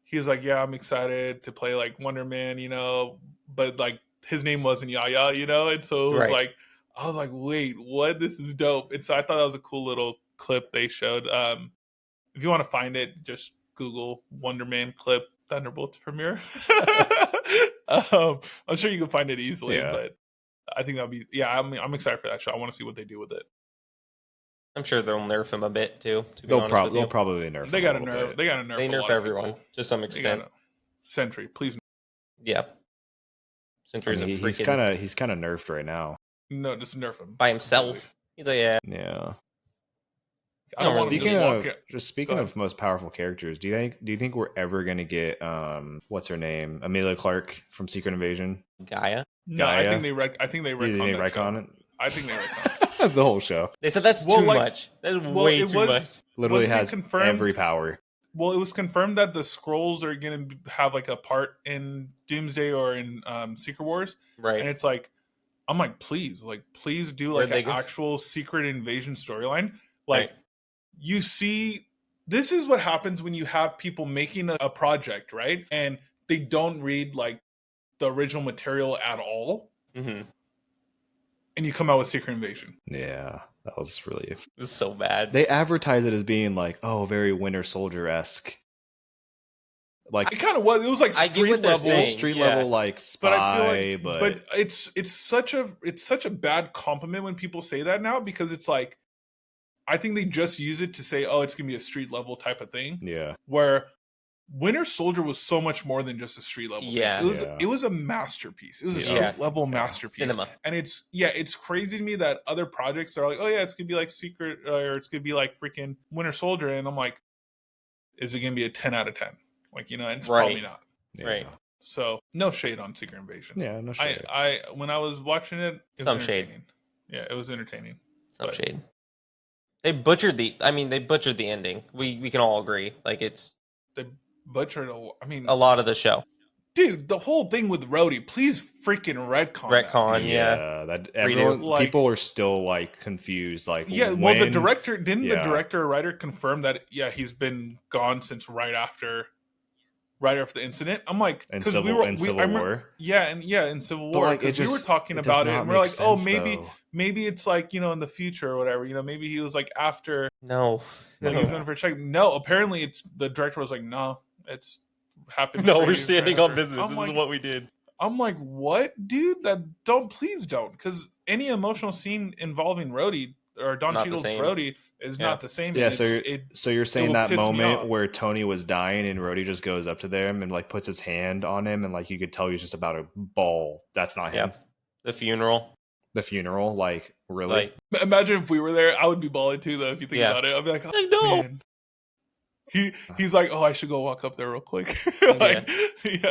he was like, "Yeah, I'm excited to play like Wonder Man," you know, but like his name wasn't Yaya, you know, and so it was like, I was like, wait, what? This is dope. And so I thought that was a cool little clip they showed. If you want to find it, just Google Wonder Man clip Thunderbolts premiere. I'm sure you can find it easily, but I think that'll be, I'm excited for that show. I want to see what they do with it. I'm sure they'll nerf him a bit too. They'll probably nerf. They got to nerf. They nerf everyone to some extent. Sentry, please. Yeah. Sentry's he's kind of nerfed right now. No, just nerf him by himself. He's like, yeah. Speaking of most powerful characters, do you think we're ever gonna get what's her name, Amelia Clark from Secret Invasion? Gaia. No, I think they retcon it. I think they retcon the whole show. They said that's too much. That's way too much. Literally has every power. Well, it was confirmed that the Skrulls are going to have like a part in Doomsday or in Secret Wars, right? And it's like, I'm like, please do like an actual Secret Invasion storyline. Like, you see, this is what happens when you have people making a project, right? And they don't read like the original material at all, and you come out with Secret Invasion. Yeah. That was really... It's so bad. They advertise it as being like, oh, very Winter Soldier-esque. Like, it kind of was. It was like street level, like spy. But I feel like, but it's such a bad compliment when people say that now, because it's like, I think they just use it to say, oh, it's gonna be a street level type of thing. Yeah. Where Winter Soldier was so much more than just a street level. Yeah. It was a masterpiece. It was a Yeah. street level masterpiece. Cinema. And it's crazy to me that other projects are like, oh yeah, it's gonna be like Secret, or it's gonna be like freaking Winter Soldier, and I'm like, is it gonna be a 10 out of 10? Like, and it's probably not. Yeah. Right. So no shade on Secret Invasion. Yeah, no shade. I when I was watching it, it Some was shade. entertaining. Yeah, it was entertaining. Some shade. They butchered the ending. We can all agree. Like, it's They butchered a lot of the show. dude, the whole thing with Rhodey, please freaking retcon that. Yeah. That Redo. everyone, people are still like confused. Like, Yeah, well, the director the director or writer confirm that he's been gone since right after the incident. I'm like, in because Civil War. Yeah, in Civil War, like, because we were talking it about does it, not and we're make like, oh, sense, maybe it's like, in the future or whatever. Maybe he was like after No. when he was going for a check. No, apparently it's the director was like, no, it's happened. No, for we're you standing forever. on business. This is what we did. I'm like, what, dude? Please don't, because any emotional scene involving Rhodey or Don not the Cheadle's same. Rhodey is not the same. Yeah, and so you're saying will that piss me moment off. where Tony was dying and Rhodey just goes up to them and like puts his hand on him and like you could tell he was just about to bawl. That's not him. The funeral. The funeral, like, really? Like, Imagine if we were there, I would be bawling too, though. If you think about it, I'd be like, oh, I know. man. He's like, oh, I should go walk up there real quick. I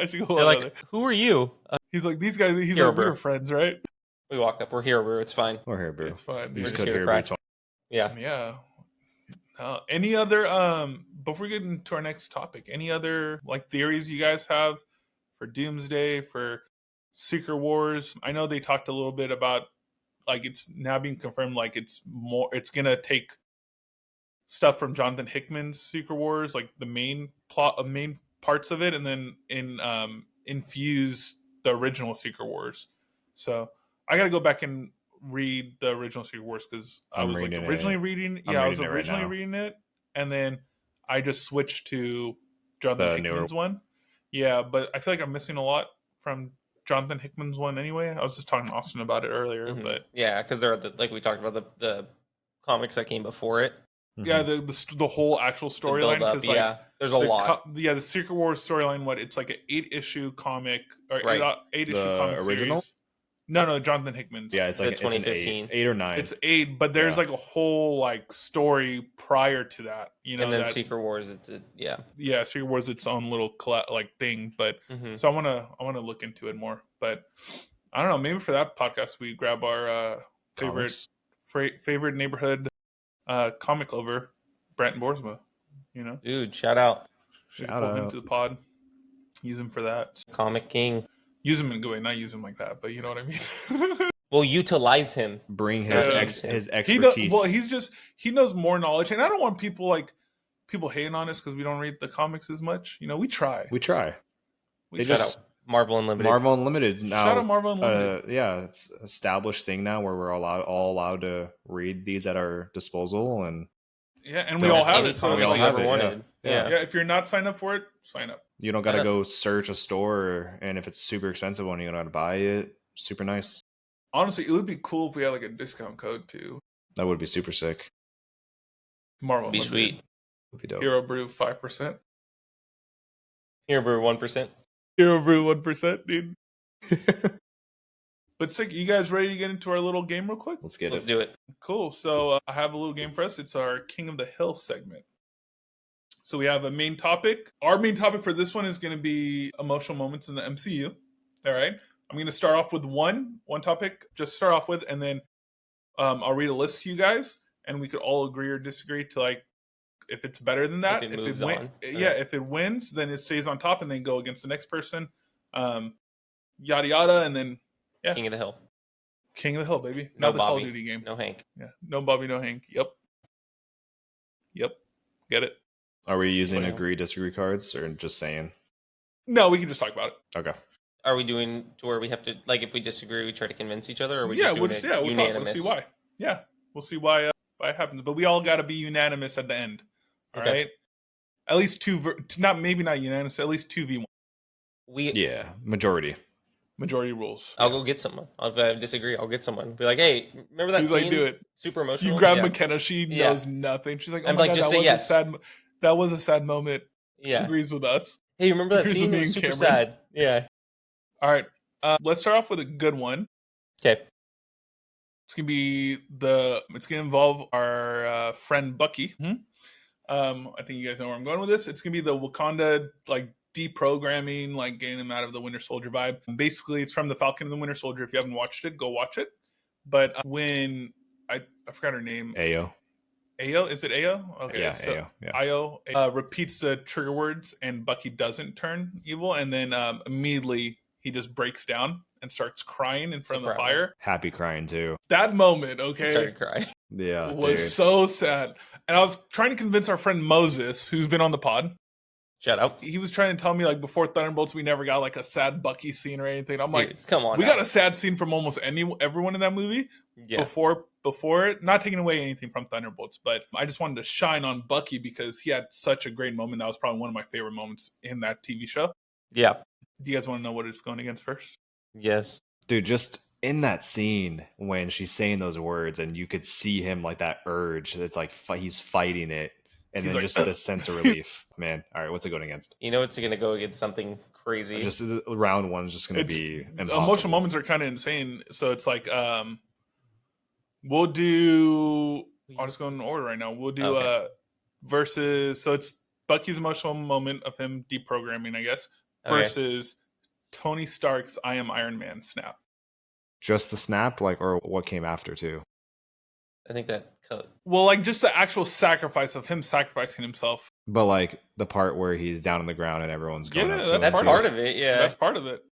should go. They're walk up like, there. who are you? He's like, these guys. He's Hero like, we Brew. were friends, right? We walk up. We're here, bro. It's fine. We're here, bro. It's fine. You We're just just could here to hear cry. Brew Yeah. Yeah. Any other before we get into our next topic, any other like theories you guys have for Doomsday, for Secret Wars? I know they talked a little bit about, like, it's now being confirmed, like it's gonna take stuff from Jonathan Hickman's Secret Wars, like the main plot, main parts of it, and then infuse the original Secret Wars. So I got to go back and read the original Secret Wars, because I was like originally reading. Yeah, I was originally reading it, and then I just switched to Jonathan Hickman's one. Yeah, but I feel like I'm missing a lot from Jonathan Hickman's one anyway. I was just talking to Austin about it earlier, but yeah, because they're like we talked about the comics that came before it. Yeah, the whole actual storyline, because there's a lot. The Secret Wars storyline, it's like an 8-issue comic or Right. 8-issue comic original series. No, Jonathan Hickman's. Yeah, it's like 2015. It's 8 or 9. It's 8, but there's like a whole like story prior to that. And then Secret Wars, yeah, Secret Wars its own little like thing. But so I wanna look into it more. But I don't know, maybe for that podcast we grab our favorite neighborhood comic lover, Brent Borsma. Dude, shout out. Shout pull him out to the pod. Use him for that. Comic King. Use him in a good way, not use him like that, but you know what I mean. We'll utilize him. Bring his his expertise. He knows more knowledge, and I don't want people hating on us because we don't read the comics as much. We try. We try. We shout out Marvel Unlimited. Marvel Unlimited is now. Shout out Marvel Unlimited. Yeah, it's an established thing now where we're all allowed to read these at our disposal, and we all have it. So we all ever wanted. Yeah. If you're not signed up for it, sign up. You don't got to go search a store, and if it's super expensive one, you don't got to buy it. Super nice. Honestly, it would be cool if we had like a discount code too. That would be super sick. Marvel be sweet. Would be dope. Hero Brew 5%. Hero Brew 1%. Hero Brew 1%, dude. But sick, you guys ready to get into our little game real quick? Let's do it. Cool. So I have a little game for us. It's our King of the Hill segment. So we have a main topic. Our main topic for this one is going to be emotional moments in the MCU. All right. I'm going to start off with one topic, just start off with, and then I'll read a list to you guys, and we could all agree or disagree to like if it's better than that. If it wins, then it stays on top, and then go against the next person. Yada yada, and then King of the Hill. King of the Hill, baby. No Not the Bobby. Call of Duty game. No Hank. Yeah. No Bobby, no Hank. Yep. Get it? Are we using agree, disagree cards, or just saying? No, we can just talk about it. Okay. Are we doing to where we have to, like, if we disagree, we try to convince each other, or are we we'll unanimous? We'll see why. Yeah, we'll see why it happens. But we all got to be unanimous at the end. All right. At least maybe not unanimous. At least 2v1. Majority. Majority rules. I'll go get someone. If I disagree, I'll get someone. Be like, hey, remember that scene? Like, do it. Super emotional. You grab McKenna. She knows nothing. She's like, oh I'm my like, God, just say yes. That was a sad moment. Yeah. agrees with us. Hey, remember that Agrees with scene? me It was and super Cameron. sad. Yeah. All right. Let's start off with a good one. Okay. It's gonna involve our friend Bucky. I think you guys know where I'm going with this. It's gonna be the Wakanda like deprogramming, like getting him out of the Winter Soldier vibe. Basically, it's from the Falcon and the Winter Soldier. If you haven't watched it, go watch it. But when I forgot her name, Ayo. Ayo, is it Ayo? Okay, Yeah, so Ayo. Yeah. Ayo repeats the trigger words, and Bucky doesn't turn evil, and then immediately he just breaks down and starts crying in front of the fire. Happy crying too. That moment, I okay, started crying. Yeah, was dude. so sad. And I was trying to convince our friend Moses, who's been on the pod. Shout out. He was trying to tell me like before Thunderbolts, we never got like a sad Bucky scene or anything. I'm like, Dude, come on. we now. got a sad scene from almost everyone in that movie. Yeah. Before it, not taking away anything from Thunderbolts, but I just wanted to shine on Bucky because he had such a great moment. That was probably one of my favorite moments in that TV show. Yeah. Do you guys want to know what it's going against first? Yes. Dude, just in that scene when she's saying those words and you could see him like that urge. It's like he's fighting it. And He's then like, just the sense of relief. Man, all right, what's it going against? You know it's going to go against something crazy. Just round one's just going to be impossible. Emotional moments are kind of insane. So it's like, we'll do. I'll just go in order right now. We'll do versus. So it's Bucky's emotional moment of him deprogramming, I guess, versus Tony Stark's "I am Iron Man" snap. Just the snap, like, or what came after too? I think that cut. Well, like just the actual sacrifice of him sacrificing himself. But like the part where he's down on the ground and everyone's going up to him. That's part of it. Yeah, that's part of it.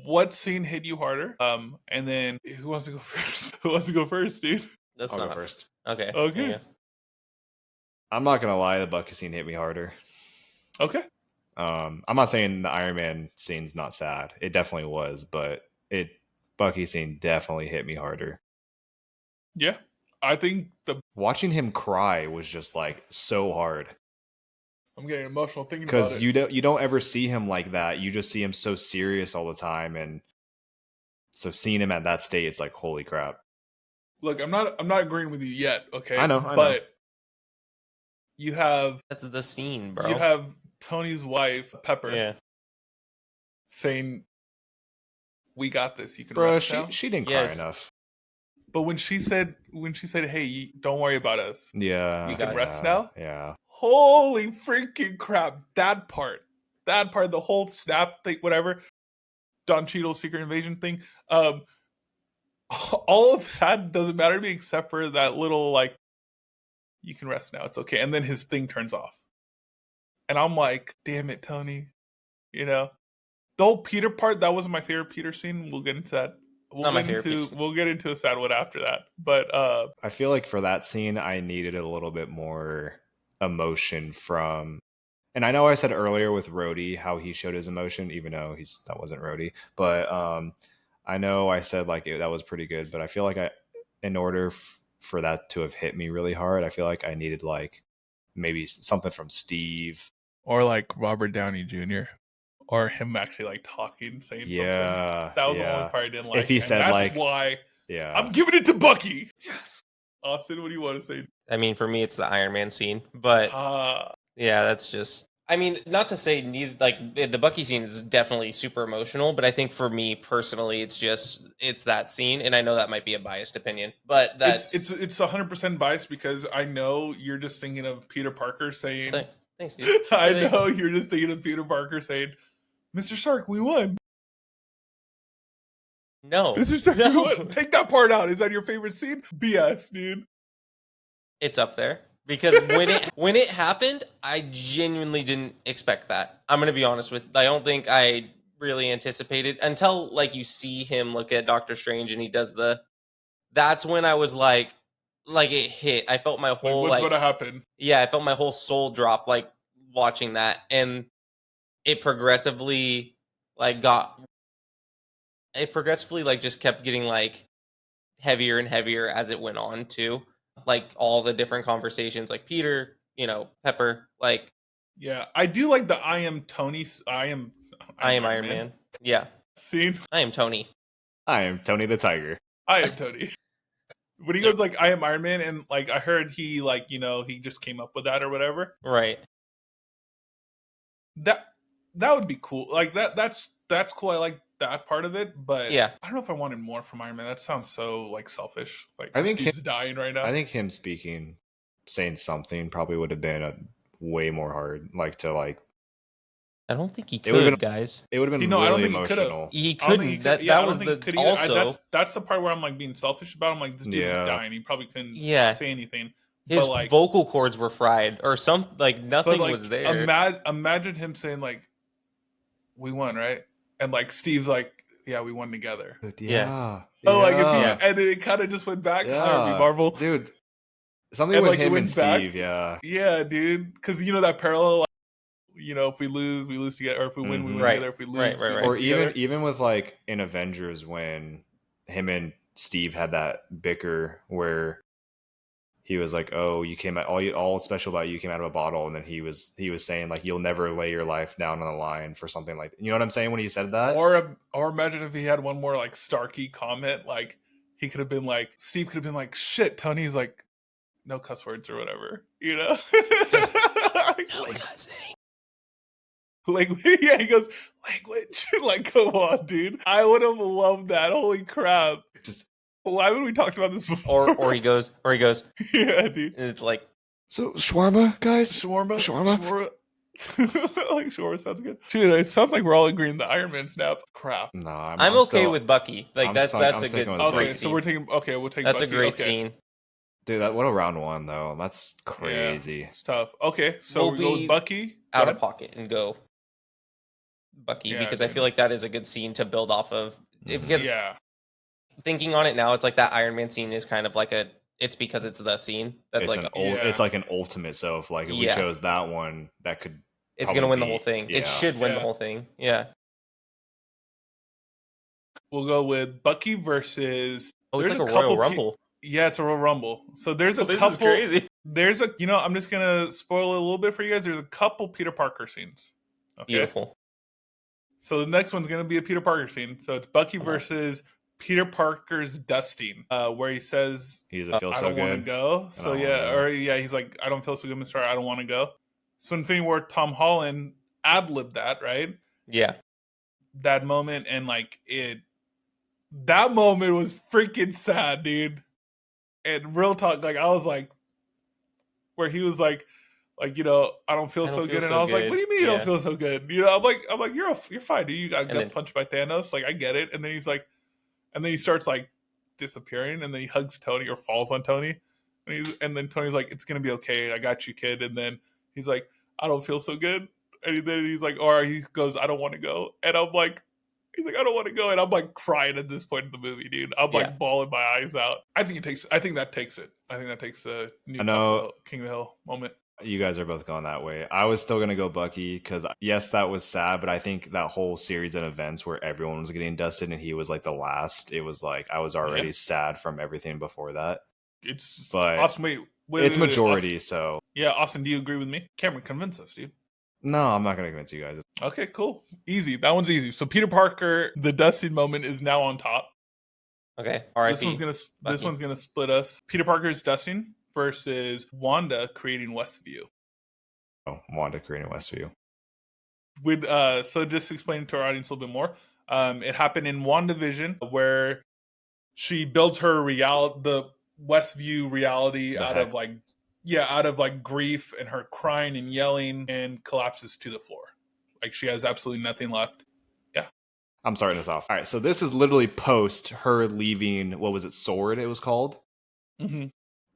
What scene hit you harder? And then who wants to go first? Who wants to go first, dude? That's I'll not go first. Okay. Okay. Yeah. I'm not gonna lie, the Bucky scene hit me harder. Okay. I'm not saying the Iron Man scene's not sad. It definitely was, but Bucky scene definitely hit me harder. Yeah. I think watching him cry was just like so hard. I'm getting emotional thinking about it. Because you don't ever see him like that. You just see him so serious all the time, and so seeing him at that state, it's like holy crap. Look, I'm not agreeing with you yet, okay? I know. But you have that's the scene, bro. You have Tony's wife, Pepper, saying, "We got this. You can rest now." She didn't cry enough. But when she said, "Hey, don't worry about us. Yeah, you can rest now." Yeah. Holy freaking crap! That part, the whole snap thing, whatever, Don Cheadle's secret invasion thing. All of that doesn't matter to me except for that little like, "You can rest now. It's okay." And then his thing turns off, and I'm like, "Damn it, Tony!" You know, the whole Peter part, that wasn't my favorite Peter scene. We'll get into that. We'll get into a sad one after that. But I feel like for that scene, I needed a little bit more emotion from. And I know I said earlier with Rhodey how he showed his emotion, even though that wasn't Rhodey. But I know I said like that was pretty good. But I feel like in order for that to have hit me really hard, I feel like I needed like maybe something from Steve or like Robert Downey Jr. or him actually like talking, saying something. That was the only part I didn't like. If he said that's why yeah, I'm giving it to Bucky. Yes. Austin, what do you want to say? I mean, for me, it's the Iron Man scene, but yeah, that's just. I mean, not to say neither. Like the Bucky scene is definitely super emotional, but I think for me personally, it's that scene, and I know that might be a biased opinion, but that's it's 100% biased because I know you're just thinking of Peter Parker saying. Thanks, dude. I know you're just thinking of Peter Parker saying, "Mr. Stark, we won." No, Mr. Stark, we won. Take that part out. Is that your favorite scene? BS, dude. It's up there. Because when it happened, I genuinely didn't expect that. I'm gonna be honest with. I don't think I really anticipated until like you see him look at Doctor Strange and he does that's when I was like it hit. I felt my whole what's gonna happen? Yeah, I felt my whole soul drop like watching that, and it progressively just kept getting like heavier and heavier as it went on too. Like all the different conversations, like Peter, Pepper, like yeah, I do like the I am Iron Man. Yeah, scene. I am Tony. I am Tony the Tiger. I am Tony. When he goes like I am Iron Man, and like I heard he like he just came up with that or whatever. Right. that would be cool. Like that's cool. I like that part of it, but Yeah. I don't know if I wanted more from Iron Man. That sounds so like selfish. Like I this think dude's dying right now. I think him saying something probably would have been a way more hard. Like to like, I don't think he It would've could, guys. it would have been I don't really think he could've. emotional. He I don't think he couldn't. could. Yeah, I That don't was think he the could either. also That's the part where I'm like being selfish about him. Like this dude Yeah. was dying. He probably couldn't Yeah. say anything. his But like, vocal cords were fried or some like nothing but like, was there. imagine him saying like, "We won, right?" And like Steve's like, "Yeah, we won together." Dude, Yeah. Oh, like if Yeah. and then it kind of just went back. Hire me, Marvel. dude. Something And, with like, it him went and back. Steve, yeah. Yeah, dude. Because you know that parallel. Like, you know, if we lose, we lose together. Or if we win, we win Right. together. If we lose, Right, we right. lose Or together. even with like in Avengers when him and Steve had that bicker where he was like, "Oh, you came out all special about you came out of a bottle," and then he was saying like, "You'll never lay your life down on the line for something like that." You know what I'm saying when he said that? Or imagine if he had one more like Starky comment, like he could have been like Steve could have been like, "Shit, Tony's like, no cuss words or whatever," you know? Just- like yeah, he goes language. Like, come on, dude. I would have loved that. Holy crap! Just Why haven't we talked about this before? or he goes, yeah, dude. and it's like, so shawarma, guys. Shawarma. Shawarma? Like shawarma sounds good. Dude, it sounds like we're all agreeing the Iron Man snap. Crap. No, I'm okay with Bucky. Like I'm that's stuck- I'm a good sticking with Okay, great Bucky. so scene. we're taking. Okay, we'll take. That's Bucky. a great Okay. scene. Dude, what a round one though. That's crazy. Yeah, it's tough. Okay, so We'll we go be with Bucky. Out Go of pocket and go Bucky Yeah, because I dude. feel like that is a good scene to build off of. Mhm. Because Yeah, thinking on it now, it's like that Iron Man scene is kind of like it's because it's the scene that's It's like Yeah. it's like an ultimate. So if we Yeah. chose that one, that could it's gonna win the probably whole be- thing. yeah. It should win the Yeah. whole thing. Yeah. we'll go with Bucky versus. Oh, it's there's like a couple Royal Rumble. Yeah, it's a Royal Rumble. So there's a Oh, this couple. is crazy. There's a. I'm just gonna spoil it a little bit for you guys. There's a couple Peter Parker scenes. Okay. Beautiful. So the next one's gonna be a Peter Parker scene. So it's Bucky Okay. versus Peter Parker's dusting, where he says, He doesn't feel "I so don't want to good. go." I So don't yeah, wanna go. or yeah, he's like, "I don't feel so good, Mister. I don't want to go." So Infinity War, Tom Holland ad-libbed that, right? Yeah. That moment, and like that moment was freaking sad, dude. And real talk, like I was like, where he was like, I don't feel I don't so feel good, and so I was like, good. what do you mean you Yeah. don't feel so good? I'm like, you're fine, dude. You got And then- gut punched by Thanos, like I get it. And then he's like, and then he starts like disappearing, and then he hugs Tony or falls on Tony, and then Tony's like, it's gonna be okay, I got you, kid. And then he's like, I don't feel so good, and then he's like, or he goes, I don't want to go, and I'm like. He's like, I don't want to go, and I'm like crying at this point in the movie, dude. I'm like Yeah. bawling my eyes out. I think that takes it. I think that takes a new I know- King of the Hill moment. You guys are both going that way. I was still gonna go Bucky because yes, that was sad, but I think that whole series of events where everyone was getting dusted and he was like the last, it was like I was already Yeah. sad from everything before that. It's But Austin. Wait, it's wait, majority, Austin, so yeah, Austin, do you agree with me? Cameron, convince us, dude. no, I'm not gonna convince you guys. Okay, cool, easy. That one's easy. So Peter Parker, the dusting moment is now on top. Okay. R.I.P. This Bucky. one's gonna split us. Peter Parker's dusting versus Wanda creating Westview. Oh, Wanda creating Westview. With so just explaining to our audience a little bit more. It happened in WandaVision where she builds her the Westview reality The out heck? of like grief and her crying and yelling and collapses to the floor. Like she has absolutely nothing left. I'm starting this off. All right, so this is literally post her leaving. What was it? Sword. It was called. Mm-hmm.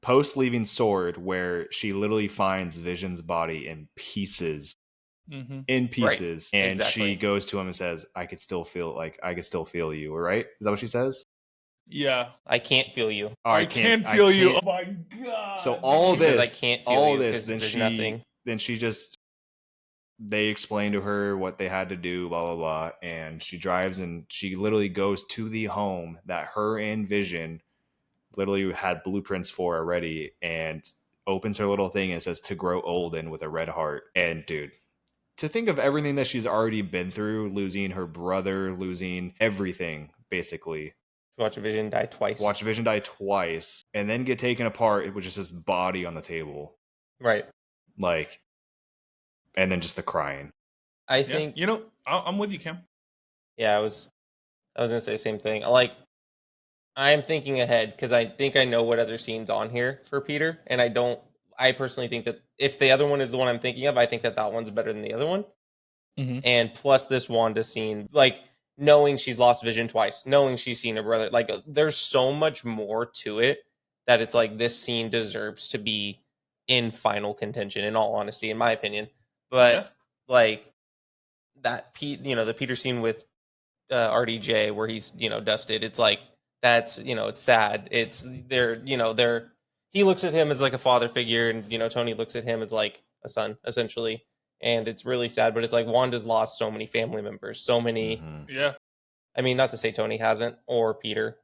Post leaving Sword, where she literally finds Vision's body in pieces, Mm-hmm. and exactly. she goes to him and says, I could still feel you, right? Is that what she says? Yeah. I can't feel you. Oh, I can feel you. can't- Oh my god. So all She this, says, "I can't feel all you," this, 'cause then there's nothing. she just, they explain to her what they had to do, blah blah blah, and she drives and she literally goes to the home that her and Vision literally had blueprints for already, and opens her little thing and says to grow old in with a red heart. And dude, to think of everything that she's already been through, losing her brother, losing everything basically. Watch Vision die twice. Watch Vision die twice and then get taken apart with just his body on the table. Right. Like, and then just the crying. I Yeah. think, You know, I'm with you, Cam. yeah, I was gonna say the same thing. Like, I'm thinking ahead because I think I know what other scenes on here for Peter, and I don't. I personally think that if the other one is the one I'm thinking of, I think that that one's better than the other one. Mm-hmm. And plus this Wanda scene, like knowing she's lost Vision twice, knowing she's seen her brother, like there's so much more to it that it's like this scene deserves to be in final contention. In all honesty, in my opinion, but Yeah. like that, the Peter scene with RDJ where he's dusted. It's like that's it's sad. It's they're he looks at him as like a father figure, and Tony looks at him as like a son essentially, and it's really sad. But it's like Wanda's lost so many family members, so many. Mhm. Yeah. I mean, not to say Tony hasn't or Peter,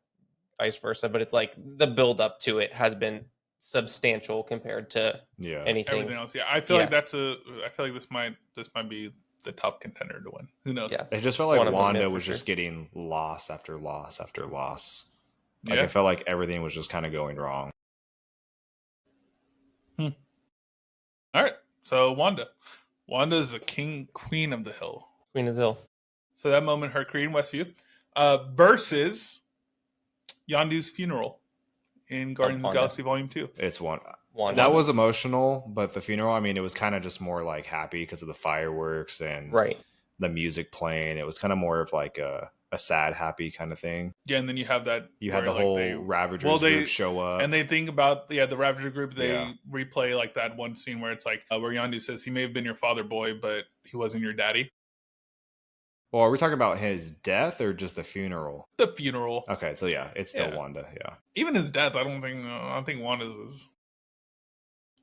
vice versa, but it's like the build up to it has been substantial compared to Yeah. anything. Everything else. Yeah. I feel Yeah. like I feel like this might be the top contender to win. Who knows? Yeah, It just felt One like of them, Wanda yeah, for was sure. just getting loss after loss after loss. Like Yeah. it felt like everything was just kind of going wrong. All right. So Wanda is the queen of the hill. Queen of the Hill. So that moment, her creating Westview, versus Yondu's funeral in Guardians of the Wanda. Galaxy Volume 2. It's one. Wanda. That was emotional, but the funeral, I mean, it was kind of just more like happy because of the fireworks and Right. the music playing. It was kind of more of like a sad, happy kind of thing. Yeah, and then you have that. You had the where, like, whole Ravagers group show up. and they think about the Ravager group. They Yeah. replay like that one scene where it's like where Yondu says he may have been your father, boy, but he wasn't your daddy. Well, are we talking about his death or just the funeral? The funeral, Okay, so yeah, it's still Yeah. Wanda. Yeah. even his death. I don't think Wanda's was.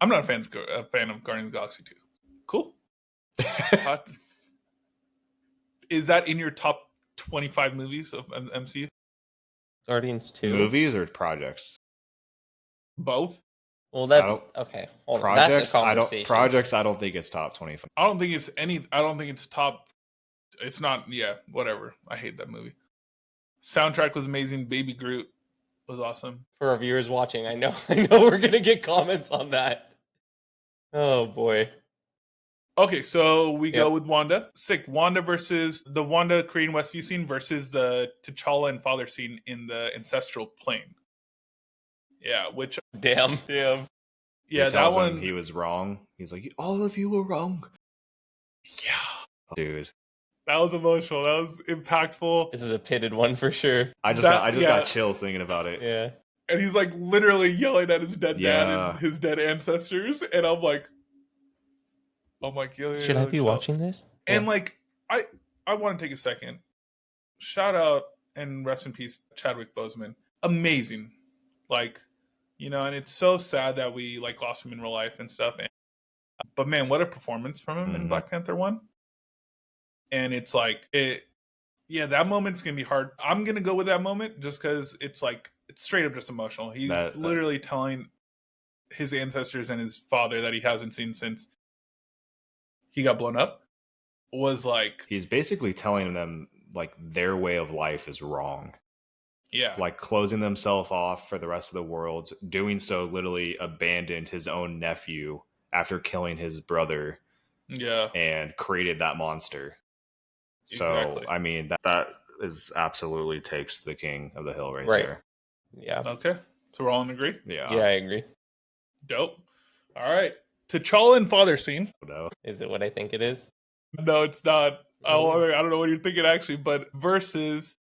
I'm not a fan of Guardians of the Galaxy 2. Cool. Hot. Is that in your top 25 movies of MCU? Guardians 2. Movies or projects? Both. Well, that's don't- okay. Hold on. That's Projects, a I conversation. don't think it's top 25. I don't think it's top. It's not. Yeah, whatever. I hate that movie. Soundtrack was amazing. Baby Groot was awesome. For our viewers watching, I know we're gonna get comments on that. Oh boy. Okay, so we go Yep. with Wanda. Sick. Wanda versus the Wanda creating Westview scene versus the T'Challa and father scene in the ancestral plane. Yeah, which Damn. yeah, He that tells him one. he was wrong. He's like, all of you were wrong, Yeah, dude. that was emotional. That was impactful. This is a pitted one for sure. I just That- yeah. got chills thinking about it. Yeah. And he's like literally yelling at his dead dad Yeah. and his dead ancestors, and I'm like, yeah. Should I be chill. watching this? And Yeah. like, I want to take a second. Shout out and rest in peace, Chadwick Boseman. Amazing, like, and it's so sad that we like lost him in real life and stuff. But man, what a performance from him in Mhm. Black Panther 1. And it's like yeah, that moment's gonna be hard. I'm gonna go with that moment just because it's like it's straight up just emotional. He's literally telling his ancestors and his father that he hasn't seen since he got blown up. Was like, He's basically telling them like their way of life is wrong. yeah, Like closing themselves off for the rest of the world. Doing so literally abandoned his own nephew after killing his brother yeah. and created that monster. So Exactly. I mean that is absolutely takes the king of the hill right Right. there. Yeah. Okay, so we're all in agree. Yeah. Yeah, I agree. Dope. All right, T'Challa and father scene. No. Is it what I think it is? No, it's not. Oh, Ooh. I don't know what you're thinking actually, but versus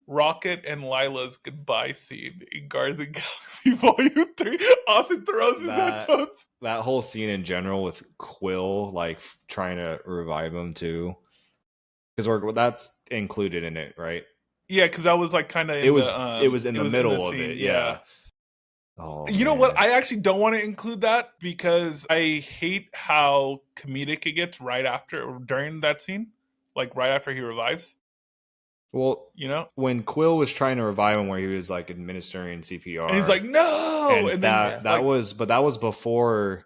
Rocket and Lila's goodbye scene in Guardians of the Galaxy Volume 3. Austin throws his headphones. That whole scene in general with Quill like trying to revive him too. Because that's included in it, right? Yeah, because I was like kind of. It was in the middle of it. Yeah. Oh, You know what? man. I actually don't want to include that because I hate how comedic it gets right after or during that scene, like right after he revives. Well, when Quill was trying to revive him, where he was like administering CPR, and he's like, "No!" and then that was before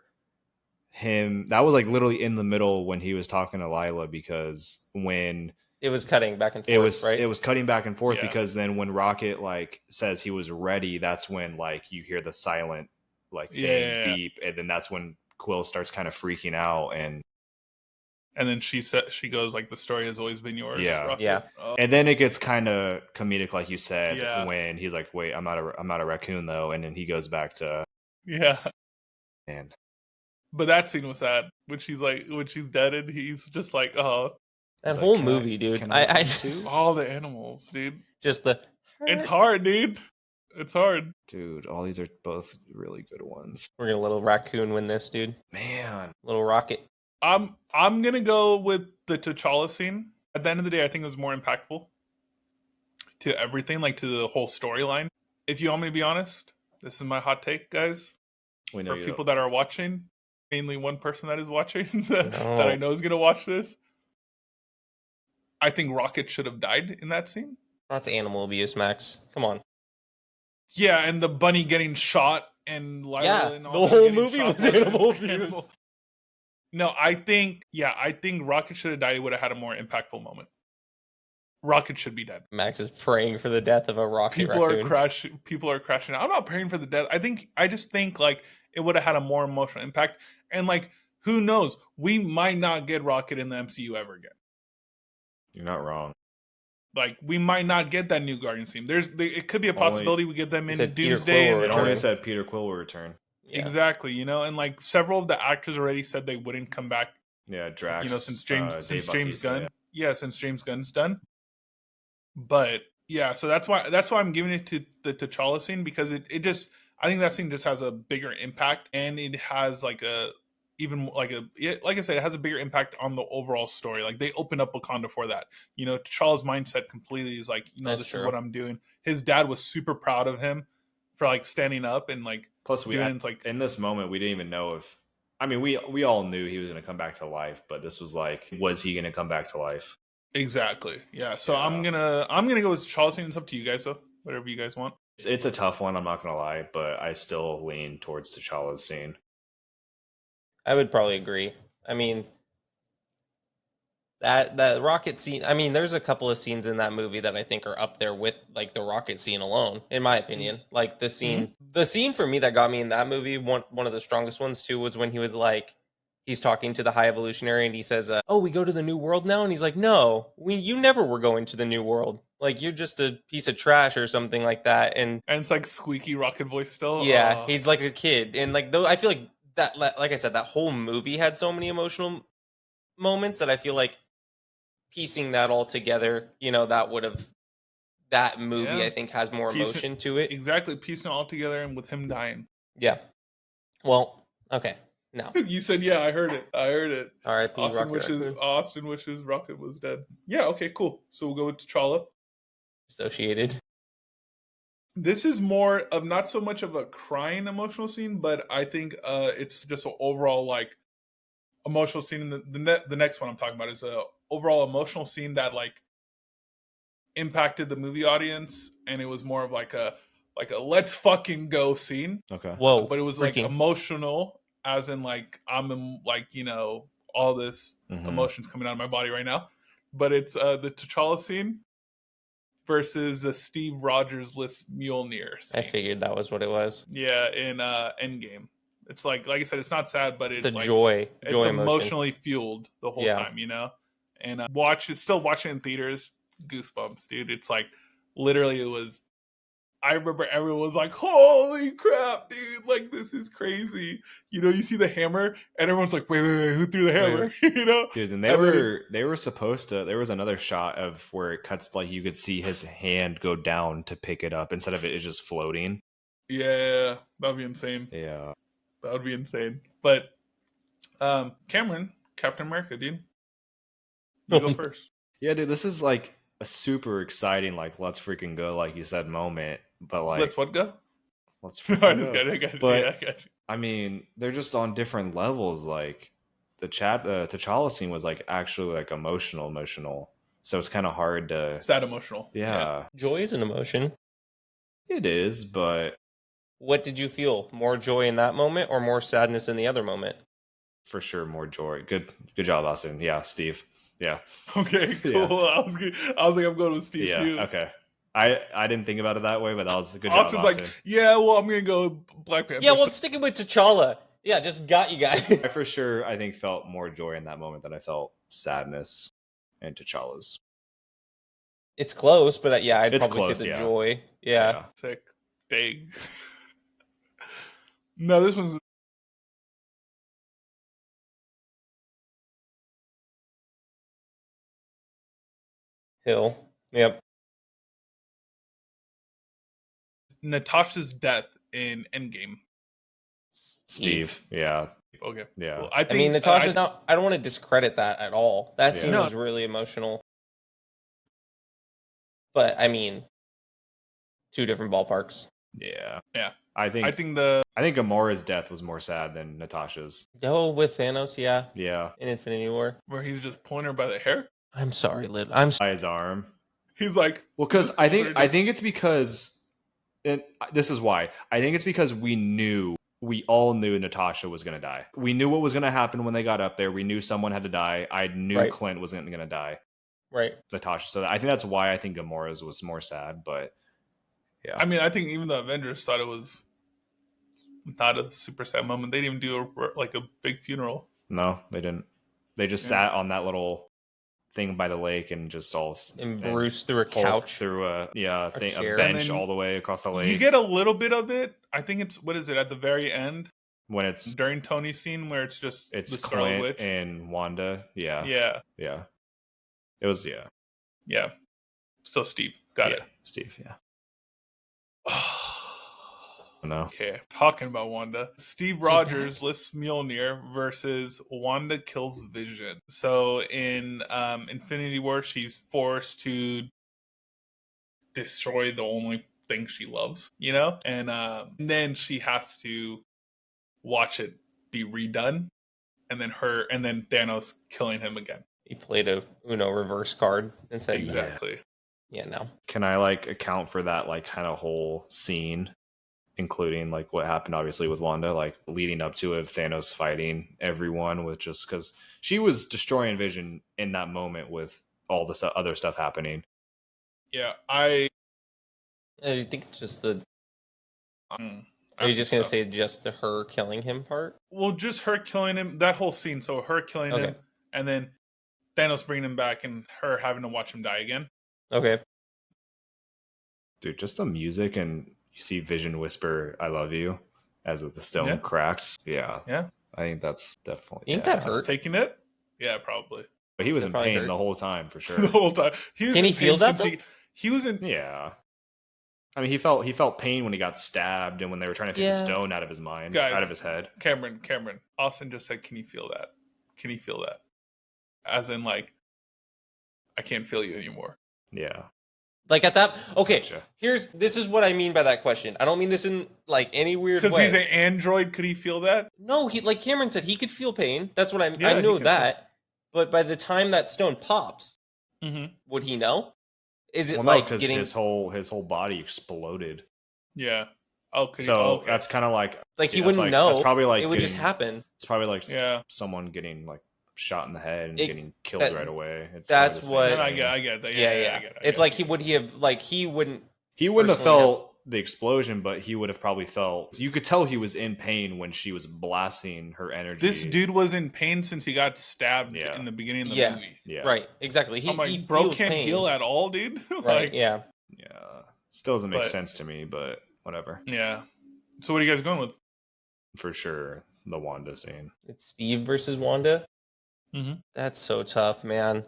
him. That was like literally in the middle when he was talking to Lila, because when It was cutting back and forth, right? it was cutting back and forth, Yeah. because then when Rocket like says he was ready, that's when like you hear the silent like thing Yeah. beep, and then that's when Quill starts kind of freaking out, and And then she goes like, the story has always been yours. Yeah. Rocket. Yeah. Oh, And then it gets kind of comedic, like you said, Yeah. when he's like, "Wait, I'm not a raccoon though," and then he goes back to, yeah. man, But that scene was sad when she's dead and he's just like, oh, That He's like, whole "Can movie, dude. can I I eat too?" all the animals, dude. just the It's hard, dude. It's hard. Dude, all these are both really good ones. We're gonna little raccoon win this, dude. Man, Little rocket. I'm gonna go with the T'Challa scene. At the end of the day, I think it was more impactful to everything, like to the whole storyline. If you want me to be honest, this is my hot take, guys. we know For you. people that are watching, mainly one person that is watching that No. I know is gonna watch this. I think Rocket should have died in that scene. That's animal abuse, Max. Come on. Yeah, and the bunny getting shot and Lila Yeah, and all the them whole getting movie shot was was animal abuse. No, I think Rocket should have died. It would have had a more impactful moment. Rocket should be dead. Max is praying for the death of a rocket People raccoon. are crashing out. I'm not praying for the death. I just think like it would have had a more emotional impact. And like, who knows? We might not get Rocket in the MCU ever again. You're not wrong. Like, we might not get that new Guardian team. It could be a possibility we get them in said Peter Doomsday. Quill And It return. only said Peter Quill will return. Yeah. Exactly, and like several of the actors already said they wouldn't come back. Yeah, Drax. Since Dave James Bautista, Gunn, yeah. since James Gunn's done. But yeah, so that's why I'm giving it to the T'Challa scene, because it just, I think that scene just has a bigger impact, and it has like a like I said, it has a bigger impact on the overall story. Like, they open up Wakanda for that. T'Challa's mindset completely is like, That's this true. is what I'm doing. His dad was super proud of him for like standing up and like Plus, it's like, in this moment, we didn't even know if. I mean, we all knew he was going to come back to life, but this was like, was he going to come back to life? exactly, yeah. So Yeah. I'm gonna go with T'Challa scene. It's up to you guys though. Whatever you guys want. It's a tough one. I'm not going to lie, but I still lean towards T'Challa's scene. I would probably agree. I mean, that rocket scene. I mean, there's a couple of scenes in that movie that I think are up there with like the rocket scene alone, in my opinion. Like the scene for me that got me in that movie, one of the strongest ones too, was when he was like, he's talking to the High Evolutionary and he says, "Oh, we go to the New World now," and he's like, "No, you never were going to the New World. Like, you're just a piece of trash or something like that." And it's like squeaky Rocket voice still. yeah, he's like a kid, and like though I feel like that, like I said, that whole movie had so many emotional moments that I feel like piecing that all together, that movie Yeah. I think has more emotion to it. Exactly, piecing it all together and with him dying. Yeah. Well, okay. No. You said, yeah, I heard it. R.I.P. Austin Rocket Raccoon. wishes Rocket was dead. Yeah, okay, cool. So we'll go with T'Challa. Associated. This is more of not so much of a crying emotional scene, but I think it's just an overall like emotional scene. The next one I'm talking about is a overall emotional scene that like impacted the movie audience, and it was more of like a let's fucking go scene. Okay. Whoa. But it was like emotional, as in like I'm like all this emotions coming out of my body right now. But it's the T'Challa scene versus Steve Rogers lifts Mjolnir scene. I figured that was what it was. Yeah, in Endgame. It's like I said, it's not sad, but It's a like, joy it's emotion. emotionally fueled the whole time, And still watching in theaters, goosebumps, dude. It's like literally it was. I remember everyone was like, "Holy crap, dude! Like, this is crazy." You see the hammer, and everyone's like, "Wait, who threw the hammer?" Dude, and they were supposed to. There was another shot of where it cuts, like you could see his hand go down to pick it up instead of it just floating. Yeah, that'd be insane. Yeah, that would be insane. But Cameron, Captain America, dude, you go first. Yeah, dude, this is like a super exciting, like let's freaking go, like you said, moment. But like, let's what go? Let's I freaking go. I got But you. I mean, they're just on different levels. Like the T'Challa scene was like actually like emotional. So it's kind of hard to sad emotional. Yeah. Joy is an emotion. It is, but what did you feel? More joy in that moment or more sadness in the other moment? For sure, more joy. Good job, Austin. Yeah, Steve. Yeah. Okay, cool. Yeah. I was like, I'm going with Steve too. Okay. I didn't think about it that way, but that was a good Austin's job, Austin. like, yeah, well, I'm gonna go Black Panther. Yeah, well, sticking with T'Challa. Yeah, just got you guys. I for sure, I think, felt more joy in that moment than I felt sadness in T'Challa's. It's close, but yeah, I'd It's probably close, say the yeah. joy. Yeah. Sick. Dang. No, this one's Hill. Yep. Natasha's death in Endgame. Steve. Yeah. Okay. Yeah. Well, I mean, Natasha's not. I don't want to discredit that at all. That scene No. was really emotional. But I mean, two different ballparks. Yeah. Yeah. I think Gamora's death was more sad than Natasha's. Go with Thanos, yeah. Yeah. In Infinity War. where he's just pulling her by the hair. I'm sorry, Liv. By his arm. He's like, well, because I think it's because, and this is why. I think it's because we all knew Natasha was going to die. We knew what was going to happen when they got up there. We knew someone had to die. I knew Right. Clint wasn't going to die. Right. Natasha. So I think that's why I think Gamora's was more sad. But yeah, I mean, I think even the Avengers thought it was not a super sad moment. They didn't even do a big funeral. No, they didn't. They just sat on that little thing by the lake and just all and Bruce through a couch, through a chair. bench all the way across the lake. You get a little bit of it. I think it's at the very end when it's during Tony's scene where it's the Scarlet Clint Witch and Wanda. Yeah. It was Still Steve. Got it. Steve. Yeah. No. Okay, talking about Wanda. Steve Rogers lifts Mjolnir versus Wanda kills Vision. So in Infinity War, she's forced to destroy the only thing she loves, and then she has to watch it be redone, and then Thanos killing him again. He played a Uno reverse card and said, exactly. Yeah, no. Can I account for that kind of whole scene? Including what happened obviously with Wanda, leading up to it, Thanos fighting everyone with just because she was destroying Vision in that moment with all this other stuff happening. Yeah, I think it's just the. Are you just gonna say just the her killing him part? Well, just her killing him. That whole scene. So her killing him, and then Thanos bringing him back, and her having to watch him die again. Okay. Dude, just the music and. You see Vision whisper, "I love you," as the stone cracks. Yeah. I think that's definitely. Ain't that hurt? Taking it? Yeah, probably. But he was in pain the whole time, for sure. The whole time. Can he feel that? He was in. Yeah. I mean, he felt pain when he got stabbed and when they were trying to take the stone out of his mind, out of his head. Cameron. Austin just said, "Can you feel that? Can you feel that?" As in, I can't feel you anymore. Yeah. At that, okay. Gotcha. This is what I mean by that question. I don't mean this in any weird way. Because he's an android, could he feel that? No, he Cameron said he could feel pain. That's what I know that. But by the time that stone pops, would he know? Is it because his whole body exploded? Yeah. That's kind of he wouldn't know. That's probably it would just happen. It's probably someone getting shot in the head and getting killed right away. That's what I get that. Yeah. It's he wouldn't have felt the explosion, but he would have probably felt. You could tell he was in pain when she was blasting her energy. This dude was in pain since he got stabbed in the beginning of the movie. Yeah, right, exactly. He bro can't heal at all, dude. Right? Yeah. Still doesn't make sense to me, but whatever. Yeah. So what are you guys going with? For sure, the Wanda scene. It's Steve versus Wanda. Mm-hmm. That's so tough, man.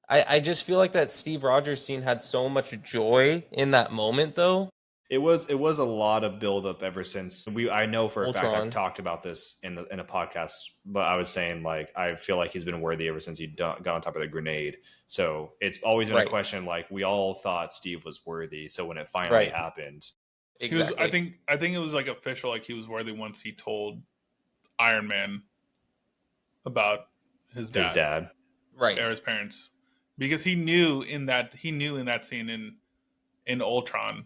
I just feel like that Steve Rogers scene had so much joy in that moment, though. It was a lot of buildup ever since I know for a fact I've talked about this in a podcast, but I was saying I feel like he's been worthy ever since he got on top of the grenade. So it's always been a question. We all thought Steve was worthy. So when it finally happened, exactly. I think it was official. He was worthy once he told Iron Man about his dad, right, or his parents, because he knew in that scene in Ultron.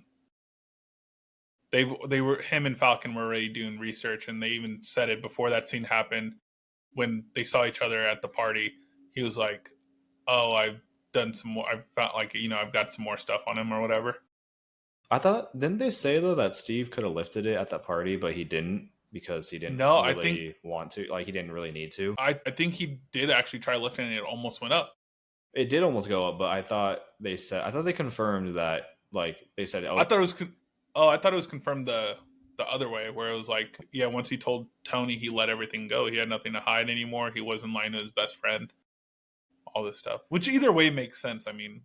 Him and Falcon were already doing research, and they even said it before that scene happened. When they saw each other at the party, he was like, "Oh, I've done some more. I've found I've got some more stuff on him or whatever." I thought, didn't they say though that Steve could have lifted it at that party, but he didn't because he didn't No, really want to. Like, he didn't really need to. I think he did actually try lifting, and it almost went up. It did almost go up, but I thought they confirmed that. Like, they said, I thought it was confirmed the other way, where it was like, yeah, once he told Tony, he let everything go. He had nothing to hide anymore. He wasn't lying to his best friend. All this stuff, which either way makes sense. I mean,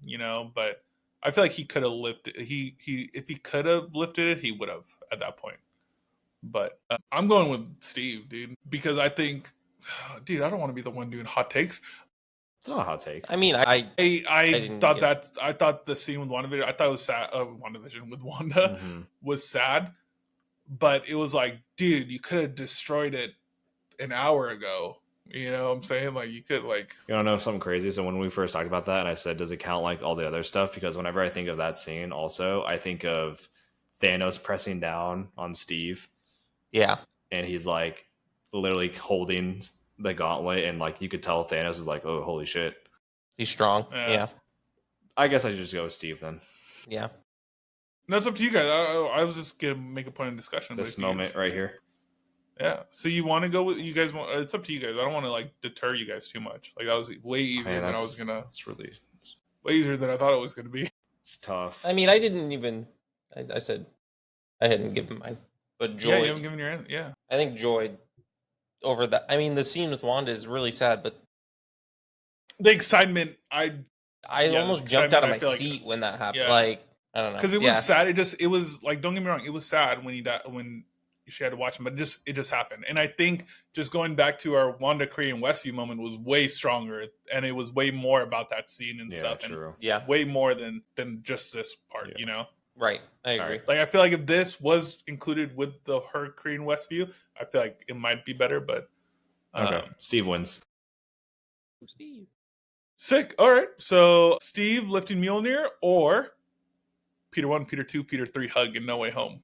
but I feel like he could have lifted. If he could have lifted it, he would have at that point. But I'm going with Steve, dude, because I think, dude, I don't want to be the one doing hot takes. It's not a hot take. I mean, I thought the scene with WandaVision, I thought it was sad. WandaVision with Wanda was sad, but it was like, dude, you could have destroyed it an hour ago. You know what I'm saying? Like, you could, like... You don't know something crazy? So when we first talked about that, and I said, does it count like all the other stuff? Because whenever I think of that scene, also, I think of Thanos pressing down on Steve. Yeah. And he's, like, literally holding the gauntlet, and, like, you could tell Thanos is like, oh, holy shit. He's strong. Yeah. I guess I should just go with Steve, then. Yeah. No, it's up to you guys. I was just going to make a point of discussion. This moment right here. Yeah. So you want to go with you guys? It's up to you guys. I don't want to like deter you guys too much. Like, that was way easier than I was gonna. It's really way easier than I thought it was gonna be. It's tough. I mean, I didn't even. I said I hadn't given mine, but Joy. Yeah, you haven't given your end. Yeah. I think Joy over that. I mean, the scene with Wanda is really sad, but the excitement. I almost jumped out of my seat when that happened. Yeah. Like, I don't know, because it was sad. It was like, don't get me wrong, it was sad when he died, when she had to watch him, but it just happened. And I think just going back to our Wanda Korean Westview moment was way stronger, and it was way more about that scene and stuff. True. And way more than just this part, Right. I agree. Like, I feel like if this was included with her Korean Westview, I feel like it might be better, but okay. Steve wins. Steve. Sick. All right. So Steve lifting Mjolnir, or Peter 1, Peter 2, Peter 3 hug in No Way Home?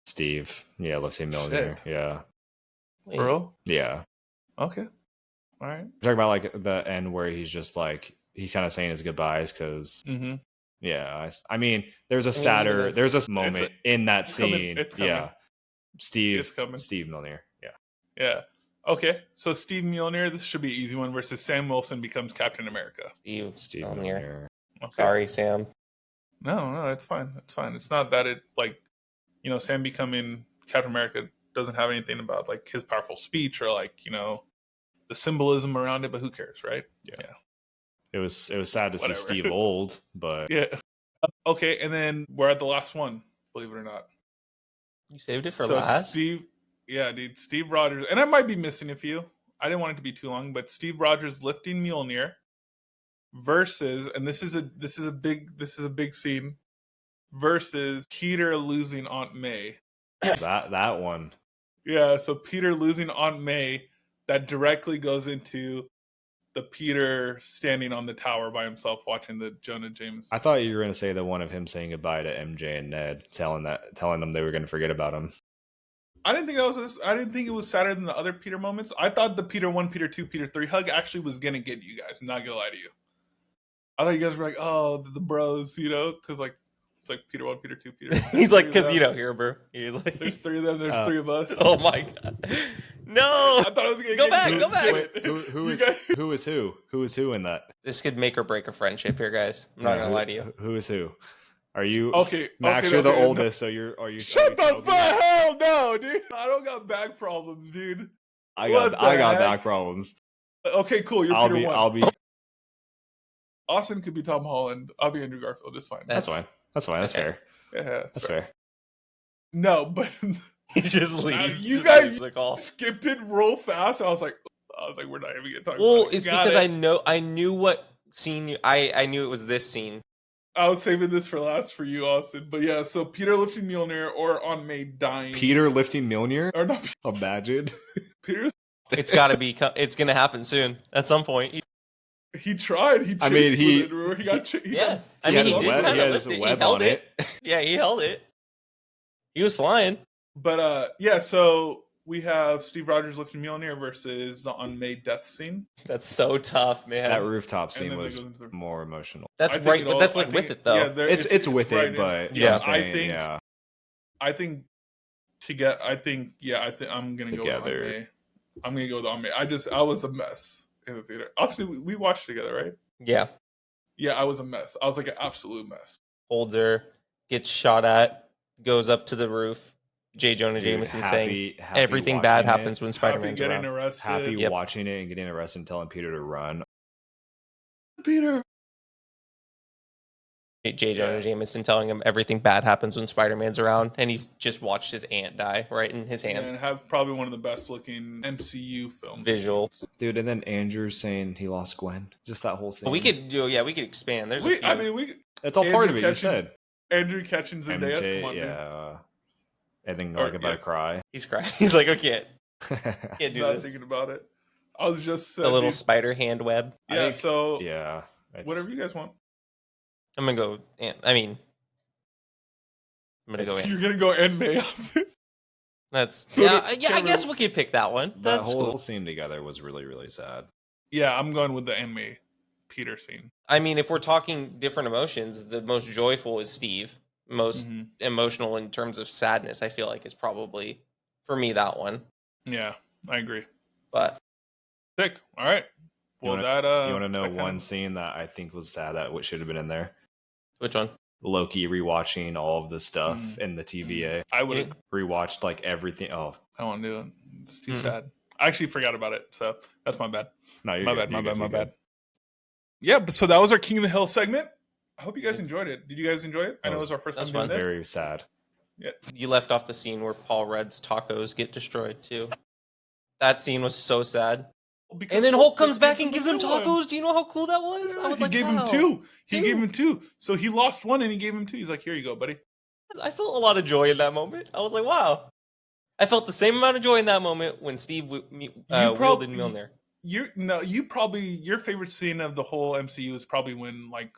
Steve. Yeah, lifting Mjolnir. Yeah. For real? Yeah. Okay. All right. We're talking about like the end where he's just like, he's kind of saying his goodbyes because yeah, I mean, there's a moment in that scene. It's coming. Yeah. Steve Mjolnir. Yeah. Yeah. Okay. So Steve Mjolnir, this should be an easy one, versus Sam Wilson becomes Captain America. Steve Mjolnir. Okay. Sorry, Sam. No, it's fine. It's fine. It's not that it, like, Sam becoming Captain America doesn't have anything about like his powerful speech or like, the symbolism around it, but who cares, right? Yeah. It was sad to see Steve old, but yeah. Okay, and then we're at the last one, believe it or not. You saved it for last? Steve Rogers, and I might be missing a few. I didn't want it to be too long, but Steve Rogers lifting Mjolnir versus, and this is a big scene, versus Peter losing Aunt May. that one. Yeah, so Peter losing Aunt May, that directly goes into the Peter standing on the tower by himself watching the Jonah Jameson. I thought you were going to say the one of him saying goodbye to MJ and Ned, telling them they were going to forget about him. I didn't think it was sadder than the other Peter moments. I thought the Peter 1, Peter 2, Peter 3 hug actually was going to get you guys. I'm not going to lie to you. I thought you guys were like, oh, the bros, because like, it's like Peter 1, Peter 2, Peter 3. He's like, because here, bro. He's like, there's three of them. There's three of us. Oh my god! No, I thought I was gonna go back. Wait, who is who? Who is who in that? This could make or break a friendship here, guys. I'm not gonna lie to you. Who is who? Are you okay? Max, you're the oldest, so are you? Shut the fuck! Hell no, dude. I don't got back problems, dude. I got back problems. Okay, cool. You're Peter 1. I'll be. Austin could be Tom Holland. I'll be Andrew Garfield. It's fine. That's fine. That's okay. Fair. Yeah, that's fair. No, but he just leaves. You guys skipped it real fast. I was like, we're not even gonna talk about it. Well, it's because I knew what scene I knew it was this scene. I was saving this for last for you, Austin. But yeah, so Peter lifting Mjolnir or Aunt May dying. Peter lifting Mjolnir? Or not? Imagine. Peter. It's got to be. It's gonna happen soon at some point. He tried. He got. Yeah. I mean, he did. He has a web on it. Yeah, he held it. He was flying. But yeah, so we have Steve Rogers lifting Mjolnir versus the Aunt May death scene. That's so tough, man. That rooftop scene was more emotional. That's right, but that's like with it though. Yeah, it's with it, but yeah, I think I think I'm gonna go with Together. Aunt May. I'm gonna go with Aunt May. I was a mess in the theater. Austin, we watched together, right? Yeah. Yeah, I was a mess. I was like an absolute mess. Holds her, gets shot at, goes up to the roof. J. Jonah Dude, Jameson saying happy everything bad watching happens it. when Happy Spider-Man's getting around. arrested. Happy Yep. watching it and getting arrested and telling Peter to run. Peter. J. Jonah Yeah. Jameson telling him everything bad happens when Spider-Man's around, and he's just watched his aunt die right in his hands. And have probably one of the best looking MCU films. Visual. Dude, and then Andrew saying he lost Gwen. Just that whole scene. We could expand. There's a few. It's all part of it, Andrew you said. Andrew catching Zendaya. MJ, Come on, dude. yeah. I think Or, like about to cry. He's crying. He's like, okay, can't do Not this. thinking about it. I was just The little spider hand web. Yeah. So Yeah. whatever you guys want. I'm gonna go. I'm gonna go. You're gonna go Aunt May. That's So yeah. did- I guess we could pick that one. That That's whole cool. scene together was really, really sad. Yeah, I'm going with the Aunt May Peter scene. I mean, if we're talking different emotions, the most joyful is Steve. Most Mhm. emotional in terms of sadness, I feel like is probably for me that one. Yeah, I agree. But Sick. All right. You Well, wanna- you want to know that kind one of- scene that I think was sad that what should have been in there? which one? Loki rewatching all of the stuff Mm. in the TVA. I would. Yeah. Rewatched like everything. Oh, I don't want to do it. It's too Mm-mm. sad. I actually forgot about it, so that's my bad. no, you're My good, bad. My you're bad. good, My you're bad. good. Yeah. But so that was our King of the Hill segment. I hope you guys enjoyed it. Did you guys enjoy it? I That know it was- was our first that's time doing fun. it. Very sad. Yeah. You left off the scene where Paul Rudd's tacos get destroyed too. That scene was so sad. Because And then Hulk comes just back gives and gives him the new one. tacos. Do you know how cool that was? I was he like, gave wow. him two. He Two. gave him two. So he lost one and he gave him two. He's like, here you go, buddy. I felt a lot of joy in that moment. I was like, wow. I felt the same amount of joy in that moment when Steve wielded Mjolnir. Your favorite scene of the whole MCU is probably when like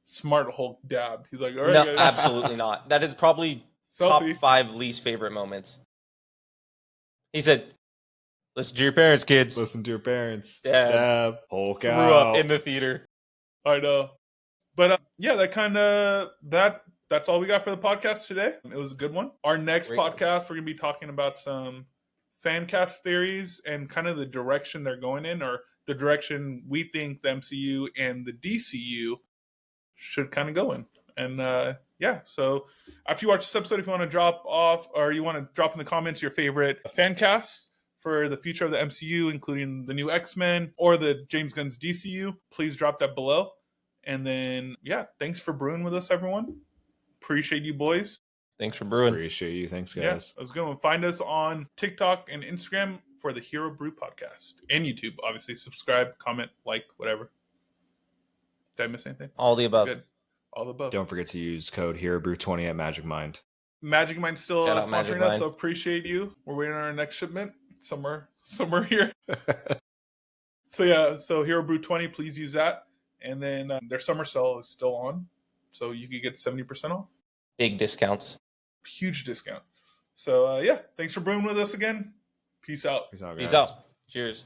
Smart Hulk dabbed. He's like, all right, No, guys. absolutely not. That is probably Selfie. top 5 least favorite moments. He said, listen to your parents, kids. Listen to your parents. Dab. Hulk Grew out. up in the theater. I know. But yeah, that's all we got for the podcast today. It was a good one. Our next Great one. podcast, we're going to be talking about some fan cast theories and kind of the direction they're going in, or the direction we think the MCU and the DCU should kind of go in. And yeah, so after you watch this episode, if you want to drop off or you want to drop in the comments your favorite fan casts for the future of the MCU, including the new X-Men or the James Gunn's DCU, please drop that below. And then, yeah, thanks for brewing with us, everyone. Appreciate you, boys. Thanks for brewing. Appreciate you. Thanks, Yeah, guys. I was going to find us on TikTok and Instagram for the Hero Brew podcast and YouTube. Obviously, subscribe, comment, like, whatever. Did I miss anything? All the above. Good. All the above. Don't forget to use code HeroBrew20 at Magic Mind. Magic Mind's still Shout out Magic sponsoring us, Mind. so appreciate you. We're waiting on our next shipment somewhere here. So yeah, so Hero Brew 20, please use that. And then their summer sale is still on, so you could get 70% off. Big discounts. Huge discount. So yeah, thanks for brewing with us again. Peace out. Peace out, guys. Peace out. Cheers.